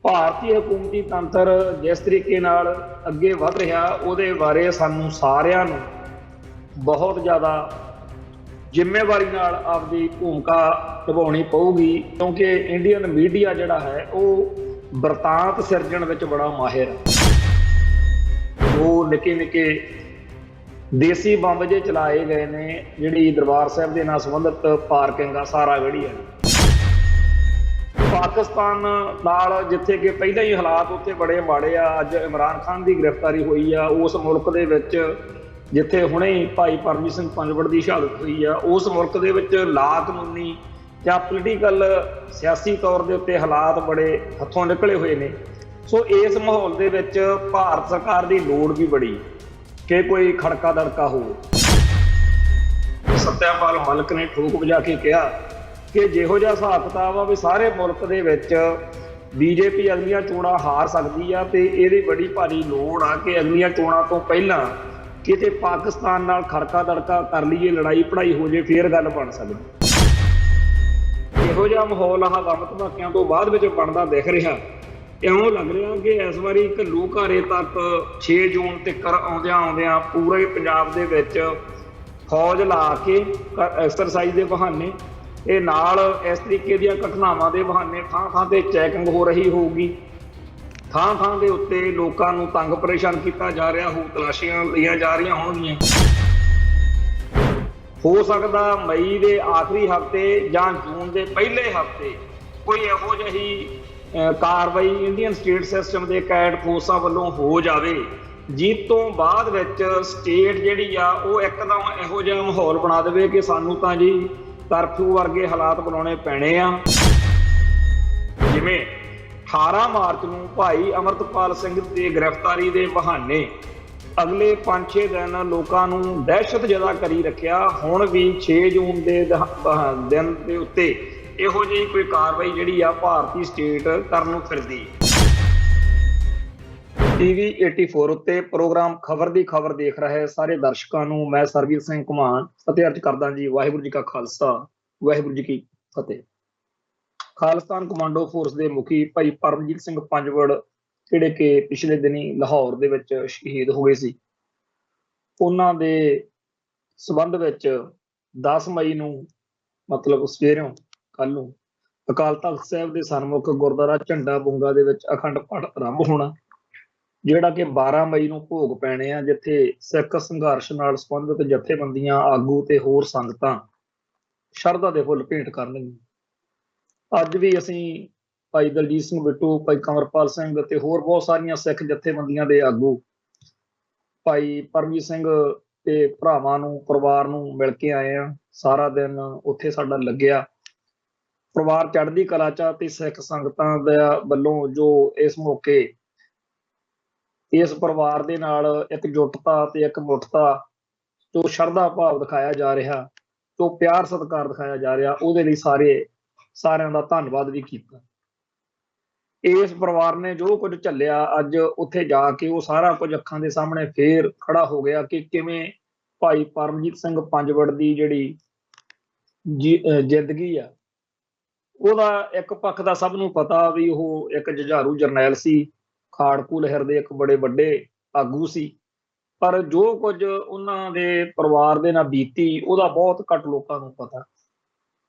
ਭਾਰਤੀ ਹਕੂਮਤੀ ਤੰਤਰ ਜਿਸ ਤਰੀਕੇ ਨਾਲ ਅੱਗੇ ਵਧ ਰਿਹਾ ਉਹਦੇ ਬਾਰੇ ਸਾਨੂੰ ਸਾਰਿਆਂ ਨੂੰ ਬਹੁਤ ਜ਼ਿਆਦਾ ਜ਼ਿੰਮੇਵਾਰੀ ਨਾਲ ਆਪਦੀ ਭੂਮਿਕਾ ਨਿਭਾਉਣੀ ਪਊਗੀ, ਕਿਉਂਕਿ ਇੰਡੀਅਨ ਮੀਡੀਆ ਜਿਹੜਾ ਹੈ ਉਹ ਬਰਤਾਂਤ ਸਿਰਜਣ ਵਿੱਚ ਬੜਾ ਮਾਹਿਰ ਹੈ। ਉਹ ਨਿੱਕੇ ਨਿੱਕੇ ਦੇਸੀ ਬੰਬ ਜੇ ਚਲਾਏ ਗਏ ਨੇ, ਜਿਹੜੀ ਦਰਬਾਰ ਸਾਹਿਬ ਦੇ ਨਾਲ ਸੰਬੰਧਿਤ ਪਾਰਕਿੰਗ ਆ ਸਾਰਾਗੜ੍ਹੀ ਹੈ। ਪਾਕਿਸਤਾਨ ਨਾਲ ਜਿੱਥੇ ਕਿ ਪਹਿਲਾਂ ਹੀ ਹਾਲਾਤ ਉੱਥੇ ਬੜੇ ਮਾੜੇ ਆ, ਅੱਜ ਇਮਰਾਨ ਖਾਨ ਦੀ ਗ੍ਰਿਫਤਾਰੀ ਹੋਈ ਆ ਉਸ ਮੁਲਕ ਦੇ ਵਿੱਚ, ਜਿੱਥੇ ਹੁਣੇ ਭਾਈ ਪਰਮਜੀਤ ਸਿੰਘ ਪੰਜਵੜ ਦੀ ਸ਼ਹਾਦਤ ਹੋਈ ਆ, ਉਸ ਮੁਲਕ ਦੇ ਵਿੱਚ ਲਾ ਕਾਨੂੰਨੀ ਜਾਂ ਪੋਲੀਟੀਕਲ ਸਿਆਸੀ ਤੌਰ ਦੇ ਉੱਤੇ ਹਾਲਾਤ ਬੜੇ ਹੱਥੋਂ ਨਿਕਲੇ ਹੋਏ ਨੇ। ਸੋ ਇਸ ਮਾਹੌਲ ਦੇ ਵਿੱਚ ਭਾਰਤ ਸਰਕਾਰ ਦੀ ਲੋੜ ਵੀ ਬੜੀ ਕਿ ਕੋਈ ਖੜਕਾ ਦੜਕਾ ਹੋਵੇ। ਸਤਿਆਪਾਲ ਮਲਿਕ ਨੇ ਠੋਕ ਵਜਾ ਕੇ ਕਿਹਾ ਕਿ ਜਿਹੋ ਜਿਹਾ ਹਿਸਾਬ ਕਿਤਾਬ ਆ ਵੀ ਸਾਰੇ ਮੁਲਕ ਦੇ ਵਿੱਚ ਬੀਜੇਪੀ ਅਗਲੀਆਂ ਚੋਣਾਂ ਹਾਰ ਸਕਦੀ ਆ, ਤੇ ਇਹਦੀ ਬੜੀ ਭਾਰੀ ਲੋੜ ਆ ਕਿ ਅਗਲੀਆਂ ਚੋਣਾਂ ਤੋਂ ਪਹਿਲਾਂ ਕਿਤੇ ਪਾਕਿਸਤਾਨ ਨਾਲ ਖੜਕਾ ਦੜਕਾ ਕਰ ਲਈਏ, ਲੜਾਈ ਪੜਾਈ ਹੋ ਜੇ, ਫੇਰ ਗੱਲ ਬਣ ਸਕਦੀ। ਇਹੋ ਜਿਹਾ ਮਾਹੌਲ ਆਹ ਬੰਬ ਧਮਾਕਿਆਂ ਤੋਂ ਬਾਅਦ ਵਿੱਚ ਬਣਦਾ ਦਿਖ ਰਿਹਾ। ਇਉਂ ਲੱਗ ਰਿਹਾ ਕਿ ਇਸ ਵਾਰੀ ਘੱਲੂਘਾਰੇ ਤੱਕ 6 ਜੂਨ ਤੱਕ ਆਉਂਦਿਆਂ ਪੂਰੇ ਪੰਜਾਬ ਦੇ ਵਿੱਚ ਫੌਜ ਲਾ ਕੇ ਐਕਸਰਸਾਈਜ਼ ਦੇ ਬਹਾਨੇ, ਇਹ ਨਾਲ ਇਸ ਤਰੀਕੇ ਦੀਆਂ ਘਟਨਾਵਾਂ ਦੇ ਬਹਾਨੇ ਥਾਂ ਥਾਂ ਤੇ ਚੈਕਿੰਗ ਹੋ ਰਹੀ ਹੋਊਗੀ, ਥਾਂ ਥਾਂ ਦੇ ਉੱਤੇ ਲੋਕਾਂ ਨੂੰ ਤੰਗ ਪਰੇਸ਼ਾਨ ਕੀਤਾ ਜਾ ਰਿਹਾ ਹੋਊ, ਤਲਾਸ਼ੀਆਂ ਲਈਆਂ ਜਾ ਰਹੀਆਂ ਹੋਣਗੀਆਂ। ਹੋ ਸਕਦਾ ਮਈ ਦੇ ਆਖਰੀ ਹਫ਼ਤੇ ਜਾਂ ਜੂਨ ਦੇ ਪਹਿਲੇ ਹਫ਼ਤੇ ਕੋਈ ਇਹੋ ਜਿਹੀ ਕਾਰਵਾਈ ਇੰਡੀਅਨ ਸਟੇਟ ਸਿਸਟਮ ਦੇ ਕੈਡ ਫੋਰਸਾਂ ਵੱਲੋਂ ਹੋ ਜਾਵੇ, ਜਿਸ ਤੋਂ ਬਾਅਦ ਵਿੱਚ ਸਟੇਟ ਜਿਹੜੀ ਆ ਉਹ ਇੱਕਦਮ ਇਹੋ ਜਿਹਾ ਮਾਹੌਲ ਬਣਾ ਦੇਵੇ ਕਿ ਸਾਨੂੰ ਤਾਂ ਜੀ ਕਰਫਿਊ ਵਰਗੇ ਹਾਲਾਤ ਬਣਾਉਣੇ ਪੈਣੇ ਆ। ਜਿਵੇਂ 18 ਮਾਰਚ ਨੂੰ ਭਾਈ ਅਮਰਤਪਾਲ ਸਿੰਘ ਦੀ ਗ੍ਰਿਫਤਾਰੀ ਦੇ ਬਹਾਨੇ ਅਗਲੇ 5-6 ਦਿਨ ਲੋਕਾਂ ਨੂੰ ਦਹਿਸ਼ਤ ਜ਼ਦਾ ਕਰੀ ਰੱਖਿਆ, ਹੁਣ ਵੀ 6 ਜੂਨ ਦੇ ਦਿਨ ਦੇ ਉੱਤੇ ਇਹੋ ਜਿਹੀ ਕੋਈ ਕਾਰਵਾਈ ਜਿਹੜੀ ਆ ਭਾਰਤੀ ਸਟੇਟ ਕਰਨ ਨੂੰ ਫਿਰਦੀ। TV 84 ਉੱਤੇ ਪ੍ਰੋਗਰਾਮ ਖਬਰ ਦੀ ਖਬਰ ਦੇਖ ਰਹੇ ਸਾਰੇ ਦਰਸ਼ਕਾਂ ਨੂੰ ਮੈਂ ਸਰਬਜੀਤ ਸਿੰਘ ਘੁਮਾਣ ਫਤਿਹ ਅਰਜ਼ ਕਰਦਾ ਜੀ। ਵਾਹਿਗੁਰੂ ਜੀ ਕਾ ਖਾਲਸਾ, ਵਾਹਿਗੁਰੂ ਜੀ ਕੀ ਫਤਿਹ। ਖਾਲਿਸਤਾਨ ਕਮਾਂਡੋ ਫੋਰਸ ਦੇ ਮੁਖੀ ਭਾਈ ਪਰਮਜੀਤ ਸਿੰਘ ਪੰਜਵੜ, ਜਿਹੜੇ ਕਿ ਪਿਛਲੇ ਦਿਨੀ ਲਾਹੌਰ ਦੇ ਵਿੱਚ ਸ਼ਹੀਦ ਹੋ ਗਏ ਸੀ, ਉਹਨਾਂ ਦੇ ਸੰਬੰਧ ਵਿੱਚ 10 ਮਈ ਨੂੰ ਮਤਲਬ ਸਵੇਰੋਂ ਕੱਲ ਨੂੰ ਅਕਾਲ ਤਖ਼ਤ ਸਾਹਿਬ ਦੇ ਸਨਮੁਖ ਗੁਰਦੁਆਰਾ ਝੰਡਾ ਬੁੰਗਾ ਦੇ ਵਿੱਚ ਅਖੰਡ ਪਾਠ ਆਰੰਭ ਹੋਣਾ, ਜਿਹੜਾ ਕਿ 12 ਮਈ ਨੂੰ ਭੋਗ ਪੈਣੇ ਆ, ਜਿੱਥੇ ਸਿੱਖ ਸੰਘਰਸ਼ ਨਾਲ ਸੰਬੰਧਿਤ ਜਥੇਬੰਦੀਆਂ, ਆਗੂ ਤੇ ਹੋਰ ਸੰਗਤਾਂ ਸ਼ਰਧਾ ਦੇ ਫੁੱਲ ਭੇਂਟ ਕਰਨਗੀਆਂ। ਅੱਜ ਵੀ ਅਸੀਂ ਭਾਈ ਦਲਜੀਤ ਸਿੰਘ ਬਿੱਟੂ, ਭਾਈ ਕੰਵਰਪਾਲ ਸਿੰਘ ਤੇ ਹੋਰ ਬਹੁਤ ਸਾਰੀਆਂ ਸਿੱਖ ਜਥੇਬੰਦੀਆਂ ਦੇ ਆਗੂ ਭਾਈ ਪਰਮਜੀਤ ਸਿੰਘ ਤੇ ਭਰਾਵਾਂ ਨੂੰ, ਪਰਿਵਾਰ ਨੂੰ ਮਿਲ ਕੇ ਆਏ ਆ। ਸਾਰਾ ਦਿਨ ਉੱਥੇ ਸਾਡਾ ਲੱਗਿਆ। ਪਰਿਵਾਰ ਚੜ੍ਹਦੀ ਕਲਾ ਚ ਤੇ ਸਿੱਖ ਸੰਗਤਾਂ ਦਾ ਵੱਲੋਂ ਜੋ ਇਸ ਮੌਕੇ ਇਸ ਪਰਿਵਾਰ ਦੇ ਨਾਲ ਇਕਜੁੱਟਤਾ ਤੇ ਇੱਕ ਮੁੱਠਤਾ, ਜੋ ਸ਼ਰਧਾ ਭਾਵ ਦਿਖਾਇਆ ਜਾ ਰਿਹਾ, ਜੋ ਪਿਆਰ ਸਤਿਕਾਰ ਦਿਖਾਇਆ ਜਾ ਰਿਹਾ, ਉਹਦੇ ਲਈ ਸਾਰਿਆਂ ਦਾ ਧੰਨਵਾਦ ਵੀ ਕੀਤਾ। ਇਸ ਪਰਿਵਾਰ ਨੇ ਜੋ ਕੁਝ ਝੱਲਿਆ, ਅੱਜ ਉੱਥੇ ਜਾ ਕੇ ਉਹ ਸਾਰਾ ਕੁਝ ਅੱਖਾਂ ਦੇ ਸਾਹਮਣੇ ਫੇਰ ਖੜਾ ਹੋ ਗਿਆ ਕਿ ਕਿਵੇਂ ਭਾਈ ਪਰਮਜੀਤ ਸਿੰਘ ਪੰਜਵੜ ਦੀ ਜਿਹੜੀ ਜ਼ਿੰਦਗੀ ਆ, ਉਹਦਾ ਇੱਕ ਪੱਖ ਦਾ ਸਭ ਨੂੰ ਪਤਾ ਵੀ ਉਹ ਇੱਕ ਜੁਝਾਰੂ ਜਰਨੈਲ ਸੀ, ਖਾੜਕੂ ਲਹਿਰ ਦੇ ਇੱਕ ਬੜੇ ਵੱਡੇ ਆਗੂ ਸੀ, ਪਰ ਜੋ ਕੁਝ ਉਹਨਾਂ ਦੇ ਪਰਿਵਾਰ ਦੇ ਨਾਲ ਬੀਤੀ ਉਹਦਾ ਬਹੁਤ ਘੱਟ ਲੋਕਾਂ ਨੂੰ ਪਤਾ।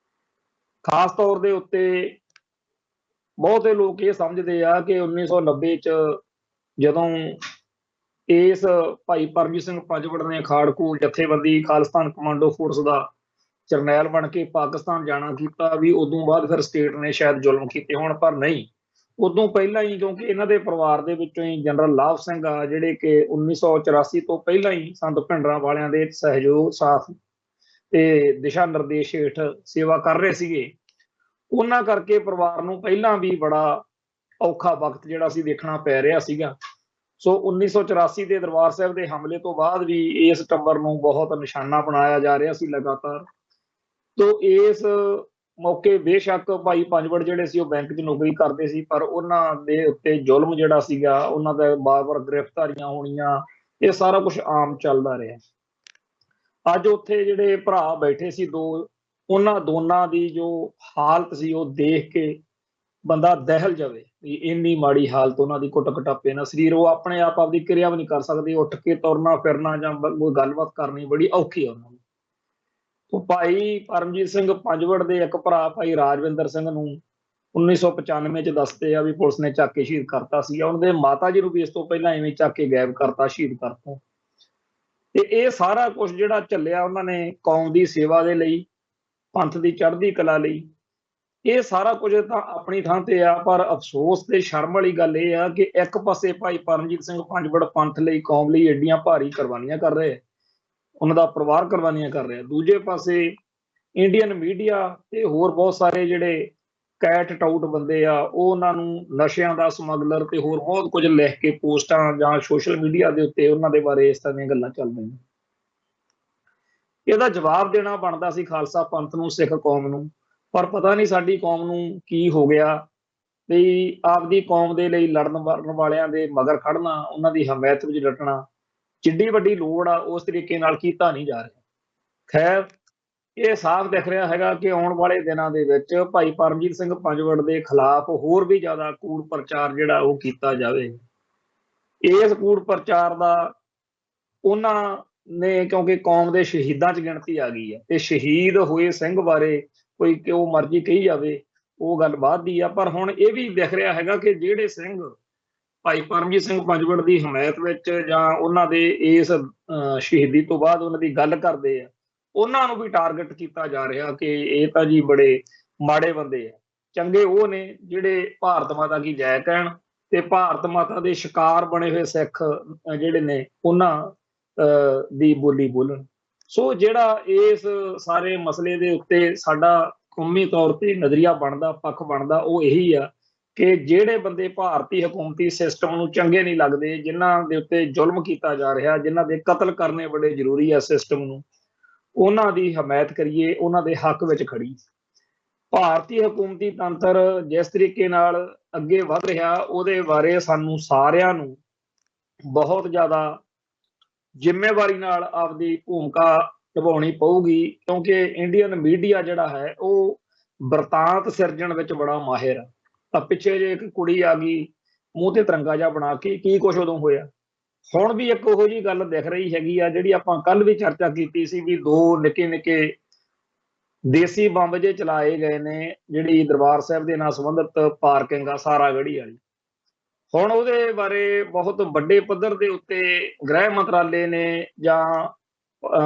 ਖਾਸ ਤੌਰ ਦੇ ਉੱਤੇ ਬਹੁਤੇ ਲੋਕ ਇਹ ਸਮਝਦੇ ਆ ਕਿ 1990 ਚ ਜਦੋਂ ਇਸ ਭਾਈ ਪਰਮਜੀਤ ਸਿੰਘ ਪੰਜਵੜ ਨੇ ਖਾੜਕੂ ਜਥੇਬੰਦੀ ਖਾਲਿਸਤਾਨ ਕਮਾਂਡੋ ਫੋਰਸ ਦਾ ਜਰਨੈਲ ਬਣ ਕੇ ਪਾਕਿਸਤਾਨ ਜਾਣਾ ਕੀਤਾ, ਵੀ ਉਦੋਂ ਬਾਅਦ ਫਿਰ ਸਟੇਟ ਨੇ ਸ਼ਾਇਦ ਜ਼ੁਲਮ ਕੀਤੇ ਹੋਣ, ਪਰ ਨਹੀਂ, ਉਦੋਂ ਪਹਿਲਾਂ ਹੀ, ਕਿਉਂਕਿ ਇਹਨਾਂ ਦੇ ਪਰਿਵਾਰ ਦੇ ਵਿੱਚੋਂ ਹੀ ਜਨਰਲ ਲਾਭ ਸਿੰਘ ਆ, ਜਿਹੜੇ ਕਿ 1984 ਤੋਂ ਪਹਿਲਾਂ ਹੀ ਸੰਤ ਭਿੰਡਰਾਂ ਵਾਲਿਆਂ ਦੇ ਸਹਿਯੋਗ, ਸਾਥ ਤੇ ਦਿਸ਼ਾ ਨਿਰਦੇਸ਼ ਹੇਠ ਸੇਵਾ ਕਰ ਰਹੇ ਸੀਗੇ। ਉਹਨਾਂ ਕਰਕੇ ਪਰਿਵਾਰ ਨੂੰ ਪਹਿਲਾਂ ਵੀ ਬੜਾ ਔਖਾ ਵਕਤ ਜਿਹੜਾ ਸੀ ਦੇਖਣਾ ਪੈ ਰਿਹਾ ਸੀਗਾ। ਸੋ 1984 ਦੇ ਦਰਬਾਰ ਸਾਹਿਬ ਦੇ ਹਮਲੇ ਤੋਂ ਬਾਅਦ ਵੀ ਇਸ ਟੱਬਰ ਨੂੰ ਬਹੁਤ ਨਿਸ਼ਾਨਾ ਬਣਾਇਆ ਜਾ ਰਿਹਾ ਸੀ ਲਗਾਤਾਰ। ਤੋ ਇਸ ਮੌਕੇ ਬੇਸ਼ੱਕ ਭਾਈ ਪੰਜਵੜ ਜਿਹੜੇ ਸੀ ਉਹ ਬੈਂਕ 'ਚ ਨੌਕਰੀ ਕਰਦੇ ਸੀ, ਪਰ ਉਹਨਾਂ ਦੇ ਉੱਤੇ ਜ਼ੁਲਮ ਜਿਹੜਾ ਸੀਗਾ, ਉਹਨਾਂ ਦਾ ਬਾਰ-ਬਾਰ ਗ੍ਰਿਫਤਾਰੀਆਂ ਹੋਣੀਆਂ, ਇਹ ਸਾਰਾ ਕੁਝ ਆਮ ਚੱਲਦਾ ਰਿਹਾ। ਅੱਜ ਉੱਥੇ ਜਿਹੜੇ ਭਰਾ ਬੈਠੇ ਸੀ ਦੋ, ਉਹਨਾਂ ਦੋਨਾਂ ਦੀ ਜੋ ਹਾਲਤ ਸੀ ਉਹ ਦੇਖ ਕੇ ਬੰਦਾ ਦਹਿਲ ਜਾਵੇ ਵੀ ਇੰਨੀ ਮਾੜੀ ਹਾਲਤ ਉਹਨਾਂ ਦੀ, ਕੁੱਟ ਕਟਾਪੇ ਨਾਲ ਸਰੀਰ, ਉਹ ਆਪਣੇ ਆਪ ਆਪਦੀ ਕਿਰਿਆ ਵੀ ਨਹੀਂ ਕਰ ਸਕਦੇ, ਉੱਠ ਕੇ ਤੁਰਨਾ ਫਿਰਨਾ ਜਾਂ ਕੋਈ ਗੱਲਬਾਤ ਕਰਨੀ ਬੜੀ ਔਖੀ ਆ ਉਹਨਾਂ ਨੂੰ। ਉਹ ਭਾਈ ਪਰਮਜੀਤ ਸਿੰਘ ਪੰਜਵੜ ਦੇ ਇੱਕ ਭਰਾ ਭਾਈ ਰਾਜਵਿੰਦਰ ਸਿੰਘ ਨੂੰ 1995 ਚ ਦੱਸਦੇ ਆ ਵੀ ਪੁਲਿਸ ਨੇ ਚੱਕ ਕੇ ਸ਼ਹੀਦ ਕਰਤਾ ਸੀ। ਉਹਨਾਂ ਦੇ ਮਾਤਾ ਜੀ ਨੂੰ ਵੀ ਇਸ ਤੋਂ ਪਹਿਲਾਂ ਐਵੇਂ ਚੱਕ ਕੇ ਗਾਇਬ ਕਰਤਾ, ਸ਼ਹੀਦ ਕਰਤਾ। ਤੇ ਇਹ ਸਾਰਾ ਕੁਝ ਜਿਹੜਾ ਚੱਲਿਆ ਉਹਨਾਂ ਨੇ ਕੌਮ ਦੀ ਸੇਵਾ ਦੇ ਲਈ, ਪੰਥ ਦੀ ਚੜ੍ਹਦੀ ਕਲਾ ਲਈ, ਇਹ ਸਾਰਾ ਕੁਝ ਤਾਂ ਆਪਣੀ ਥਾਂ ਤੇ ਆ। ਪਰ ਅਫਸੋਸ ਤੇ ਸ਼ਰਮ ਵਾਲੀ ਗੱਲ ਇਹ ਆ ਕਿ ਇੱਕ ਪਾਸੇ ਭਾਈ ਪਰਮਜੀਤ ਸਿੰਘ ਪੰਜਵੜ ਪੰਥ ਲਈ, ਕੌਮ ਲਈ ਏਡੀਆਂ ਭਾਰੀ ਕੁਰਬਾਨੀਆਂ ਕਰ ਰਹੇ, ਉਹਨਾਂ ਦਾ ਪਰਿਵਾਰ ਕੁਰਬਾਨੀਆਂ ਕਰ ਰਿਹਾ। ਦੂਜੇ ਪਾਸੇ ਇੰਡੀਅਨ ਮੀਡੀਆ ਤੇ ਹੋਰ ਬਹੁਤ ਸਾਰੇ ਜਿਹੜੇ ਕੈਟ ਟਾਊਟ ਬੰਦੇ ਆ, ਉਹ ਉਹਨਾਂ ਨੂੰ ਨਸ਼ਿਆਂ ਦਾ ਸਮਗਲਰ ਤੇ ਹੋਰ ਬਹੁਤ ਕੁਝ ਲਿਖ ਕੇ ਪੋਸਟਾਂ ਜਾਂ ਸੋਸ਼ਲ ਮੀਡੀਆ ਦੇ ਉੱਤੇ ਉਹਨਾਂ ਦੇ ਬਾਰੇ ਇਸ ਤਰ੍ਹਾਂ ਦੀਆਂ ਗੱਲਾਂ ਚੱਲਦੀਆਂ। ਇਹਦਾ ਜਵਾਬ ਦੇਣਾ ਬਣਦਾ ਸੀ ਖਾਲਸਾ ਪੰਥ ਨੂੰ, ਸਿੱਖ ਕੌਮ ਨੂੰ। ਪਰ ਪਤਾ ਨਹੀਂ ਸਾਡੀ ਕੌਮ ਨੂੰ ਕੀ ਹੋ ਗਿਆ ਵੀ ਆਪਦੀ ਕੌਮ ਦੇ ਲਈ ਲੜਨ ਮਰਨ ਵਾਲਿਆਂ ਦੇ ਮਗਰ ਖੜਨਾ, ਉਹਨਾਂ ਦੀ ਹਮਾਇਤ ਵਿੱਚ ਡਟਣਾ ਜਿੱਡੀ ਵੱਡੀ ਲੋੜ ਆ, ਉਸ ਤਰੀਕੇ ਨਾਲ ਕੀਤਾ ਨਹੀਂ ਜਾ ਰਿਹਾ। ਖੈਰ, ਇਹ ਸਾਫ਼ ਦਿਖ ਰਿਹਾ ਹੈਗਾ ਕਿ ਆਉਣ ਵਾਲੇ ਦਿਨਾਂ ਦੇ ਵਿੱਚ ਭਾਈ ਪਰਮਜੀਤ ਸਿੰਘ ਪੰਜਵੜ ਦੇ ਖਿਲਾਫ ਹੋਰ ਵੀ ਜ਼ਿਆਦਾ ਕੂੜ ਪ੍ਰਚਾਰ ਜਿਹੜਾ ਉਹ ਕੀਤਾ ਜਾਵੇ। ਇਸ ਕੂੜ ਪ੍ਰਚਾਰ ਦਾ ਉਹਨਾਂ ਨੇ, ਕਿਉਂਕਿ ਕੌਮ ਦੇ ਸ਼ਹੀਦਾਂ 'ਚ ਗਿਣਤੀ ਆ ਗਈ ਹੈ ਤੇ ਸ਼ਹੀਦ ਹੋਏ ਸਿੰਘ ਬਾਰੇ ਕੋਈ ਕਿਉਂ ਮਰਜ਼ੀ ਕਹੀ ਜਾਵੇ, ਉਹ ਗੱਲ ਬਾਅਦ ਦੀ ਆ। ਪਰ ਹੁਣ ਇਹ ਵੀ ਦਿਖ ਰਿਹਾ ਹੈਗਾ ਕਿ ਜਿਹੜੇ ਸਿੰਘ ਭਾਈ ਪਰਮਜੀਤ ਸਿੰਘ ਪੰਜਵੜ ਦੀ ਹਮਾਇਤ ਵਿੱਚ ਜਾਂ ਉਹਨਾਂ ਦੇ ਇਸ ਸ਼ਹੀਦੀ ਤੋਂ ਬਾਅਦ ਉਹਨਾਂ ਦੀ ਗੱਲ ਕਰਦੇ ਆ, ਉਹਨਾਂ ਨੂੰ ਵੀ ਟਾਰਗੇਟ ਕੀਤਾ ਜਾ ਰਿਹਾ ਕਿ ਇਹ ਤਾਂ ਜੀ ਬੜੇ ਮਾੜੇ ਬੰਦੇ ਆ। ਚੰਗੇ ਉਹ ਨੇ ਜਿਹੜੇ ਭਾਰਤ ਮਾਤਾ ਕੀ ਜੈ ਕਹਿਣ ਤੇ ਭਾਰਤ ਮਾਤਾ ਦੇ ਸ਼ਿਕਾਰ ਬਣੇ ਹੋਏ ਸਿੱਖ ਜਿਹੜੇ ਨੇ ਉਹਨਾਂ ਦੀ ਬੋਲੀ ਬੋਲਣ। ਸੋ ਜਿਹੜਾ ਇਸ ਸਾਰੇ ਮਸਲੇ ਦੇ ਉੱਤੇ ਸਾਡਾ ਕੌਮੀ ਤੌਰ ਤੇ ਨਜ਼ਰੀਆ ਬਣਦਾ, ਪੱਖ ਬਣਦਾ, ਉਹ ਇਹੀ ਆ ਕਿ ਜਿਹੜੇ ਬੰਦੇ ਭਾਰਤੀ ਹਕੂਮਤੀ ਸਿਸਟਮ ਨੂੰ ਚੰਗੇ ਨਹੀਂ ਲੱਗਦੇ, ਜਿਨ੍ਹਾਂ ਦੇ ਉੱਤੇ ਜ਼ੁਲਮ ਕੀਤਾ ਜਾ ਰਿਹਾ, ਜਿਨ੍ਹਾਂ ਦੇ ਕਤਲ ਕਰਨੇ ਬੜੇ ਜ਼ਰੂਰੀ ਆ ਸਿਸਟਮ ਨੂੰ, ਉਹਨਾਂ ਦੀ ਹਮਾਇਤ ਕਰੀਏ, ਉਹਨਾਂ ਦੇ ਹੱਕ ਵਿੱਚ ਖੜੀ। ਭਾਰਤੀ ਹਕੂਮਤੀ ਤੰਤਰ ਜਿਸ ਤਰੀਕੇ ਨਾਲ ਅੱਗੇ ਵਧ ਰਿਹਾ, ਉਹਦੇ ਬਾਰੇ ਸਾਨੂੰ ਸਾਰਿਆਂ ਨੂੰ ਬਹੁਤ ਜ਼ਿਆਦਾ ਜ਼ਿੰਮੇਵਾਰੀ ਨਾਲ ਆਪਦੀ ਭੂਮਿਕਾ ਨਿਭਾਉਣੀ ਪਊਗੀ, ਕਿਉਂਕਿ ਇੰਡੀਅਨ ਮੀਡੀਆ ਜਿਹੜਾ ਹੈ ਉਹ ਬਰਤਾਂਤ ਸਿਰਜਣ ਵਿੱਚ ਬੜਾ ਮਾਹਿਰ ਆ। ਤਾਂ ਪਿੱਛੇ ਜੇ ਇੱਕ ਕੁੜੀ ਆ ਗਈ ਮੂੰਹ ਤੇ ਤਿਰੰਗਾ ਜਿਹਾ ਬਣਾ ਕੇ, ਕੀ ਕੁਛ ਉਦੋਂ ਹੋਇਆ। ਹੁਣ ਵੀ ਇੱਕ ਉਹੋ ਜਿਹੀ ਗੱਲ ਦਿਖ ਰਹੀ ਹੈਗੀ ਆ ਜਿਹੜੀ ਆਪਾਂ ਕੱਲ ਵੀ ਚਰਚਾ ਕੀਤੀ ਸੀ ਵੀ 2 ਨਿੱਕੇ ਨਿੱਕੇ ਦੇਸੀ ਬੰਬ ਜੇ ਚਲਾਏ ਗਏ ਨੇ, ਜਿਹੜੀ ਦਰਬਾਰ ਸਾਹਿਬ ਦੇ ਨਾਲ ਸੰਬੰਧਿਤ ਪਾਰਕਿੰਗ ਆ ਸਾਰਾਗੜ੍ਹੀ ਵਾਲੀ। ਹੁਣ ਉਹਦੇ ਬਾਰੇ ਬਹੁਤ ਵੱਡੇ ਪੱਧਰ ਦੇ ਉੱਤੇ ਗ੍ਰਹਿ ਮੰਤਰਾਲੇ ਨੇ ਜਾਂ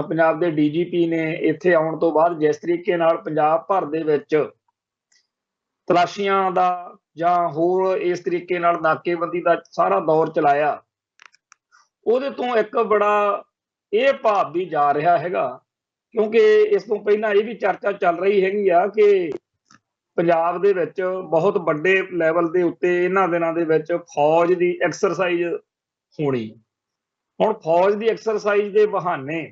ਪੰਜਾਬ ਦੇ DGP ਨੇ ਇੱਥੇ ਆਉਣ ਤੋਂ ਬਾਅਦ ਜਿਸ ਤਰੀਕੇ ਨਾਲ ਪੰਜਾਬ ਭਰ ਦੇ ਵਿੱਚ ਤਲਾਸ਼ੀਆਂ ਦਾ ਜਾਂ ਹੋਰ ਇਸ ਤਰੀਕੇ ਨਾਲ ਨਾਕੇਬੰਦੀ ਦਾ ਸਾਰਾ ਦੌਰ ਚਲਾਇਆ, ਉਹਦੇ ਤੋਂ ਇੱਕ ਬੜਾ ਇਹ ਭਾਵ ਵੀ ਜਾ ਰਿਹਾ ਹੈਗਾ, ਕਿਉਂਕਿ ਇਸ ਤੋਂ ਪਹਿਲਾਂ ਇਹ ਵੀ ਚਰਚਾ ਚੱਲ ਰਹੀ ਹੈਗੀ ਆ ਕਿ ਪੰਜਾਬ ਦੇ ਵਿੱਚ ਬਹੁਤ ਵੱਡੇ ਲੈਵਲ ਦੇ ਉੱਤੇ ਇਹਨਾਂ ਦਿਨਾਂ ਦੇ ਵਿੱਚ ਫੌਜ ਦੀ ਐਕਸਰਸਾਈਜ਼ ਹੋਣੀ। ਹੁਣ ਫੌਜ ਦੀ ਐਕਸਰਸਾਈਜ਼ ਦੇ ਬਹਾਨੇ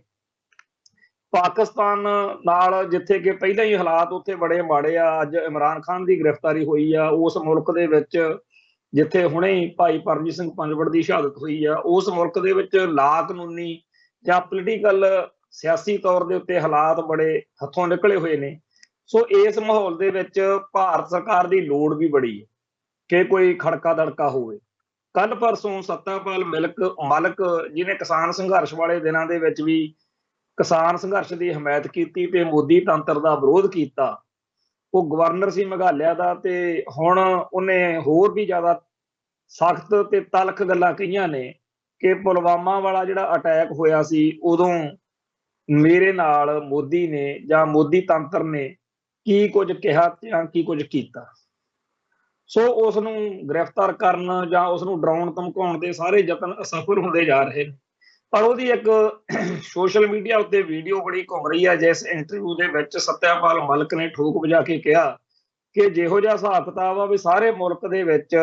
ਪਾਕਿਸਤਾਨ ਨਾਲ, ਜਿੱਥੇ ਕਿ ਪਹਿਲਾਂ ਹੀ ਹਾਲਾਤ ਉੱਥੇ ਬੜੇ ਮਾੜੇ ਆ, ਅੱਜ ਇਮਰਾਨ ਖਾਨ ਦੀ ਗ੍ਰਿਫਤਾਰੀ ਹੋਈ ਆ ਉਸ ਮੁਲਕ ਦੇ ਵਿੱਚ, ਜਿੱਥੇ ਹੁਣੇ ਹੀ ਭਾਈ ਪਰਮਜੀਤ ਸਿੰਘ ਪੰਜਵੜ ਦੀ ਸ਼ਹਾਦਤ ਹੋਈ ਆ, ਉਸ ਮੁਲਕ ਦੇ ਵਿੱਚ ਲਾ ਕਾਨੂੰਨੀ ਜਾਂ ਪੋਲੀਟੀਕਲ ਸਿਆਸੀ ਤੌਰ ਦੇ ਉੱਤੇ ਹਾਲਾਤ ਬੜੇ ਹੱਥੋਂ ਨਿਕਲੇ ਹੋਏ ਨੇ। ਸੋ ਇਸ ਮਾਹੌਲ ਦੇ ਵਿੱਚ ਭਾਰਤ ਸਰਕਾਰ ਦੀ ਲੋੜ ਵੀ ਬੜੀ ਹੈ ਕਿ ਕੋਈ ਖੜਕਾ ਦੜਕਾ ਹੋਵੇ। ਕੱਲ ਪਰਸੋਂ ਸੱਤਾਪਾਲ ਮਲਿਕ ਜਿਹਨੇ ਕਿਸਾਨ ਸੰਘਰਸ਼ ਵਾਲੇ ਦਿਨਾਂ ਦੇ ਵਿੱਚ ਵੀ ਕਿਸਾਨ ਸੰਘਰਸ਼ ਦੀ ਹਮਾਇਤ ਕੀਤੀ ਤੇ ਮੋਦੀ ਤੰਤਰ ਦਾ ਵਿਰੋਧ ਕੀਤਾ, ਉਹ ਗਵਰਨਰ ਸੀ ਮੇਘਾਲਿਆ ਦਾ, ਤੇ ਹੁਣ ਉਹਨੇ ਹੋਰ ਵੀ ਜ਼ਿਆਦਾ ਸਖਤ ਤੇ ਤਲਖ ਗੱਲਾਂ ਕਹੀਆਂ ਨੇ ਕਿ ਪੁਲਵਾਮਾ ਵਾਲਾ ਜਿਹੜਾ ਅਟੈਕ ਹੋਇਆ ਸੀ, ਉਦੋਂ ਮੇਰੇ ਨਾਲ ਮੋਦੀ ਨੇ ਜਾਂ ਮੋਦੀ ਤੰਤਰ ਨੇ ਕੀ ਕੁਝ ਕਿਹਾ ਜਾਂ ਕੀ ਕੁਝ ਕੀਤਾ। ਸੋ ਉਸ ਨੂੰ ਗ੍ਰਿਫਤਾਰ ਕਰਨ ਜਾਂ ਉਸ ਨੂੰ ਡਰਾਉਣ ਧਮਕਾਉਣ ਦੇ ਸਾਰੇ ਯਤਨ ਅਸਫਲ ਹੁੰਦੇ ਜਾ ਰਹੇ ਨੇ। ਪਰ ਉਹਦੀ ਇੱਕ ਸੋਸ਼ਲ ਮੀਡੀਆ ਉੱਤੇ ਵੀਡੀਓ ਬੜੀ ਘੁੰਮ ਰਹੀ ਹੈ, ਜਿਸ ਇੰਟਰਵਿਊ ਦੇ ਵਿੱਚ ਸੱਤਿਆਪਾਲ ਮਲਿਕ ਨੇ ਠੋਕ ਵਜਾ ਕੇ ਕਿਹਾ ਕਿ ਜਿਹੋ ਜਿਹਾ ਹਿਸਾਬ ਕਿਤਾਬ ਆ ਵੀ ਸਾਰੇ ਮੁਲਕ ਦੇ ਵਿੱਚ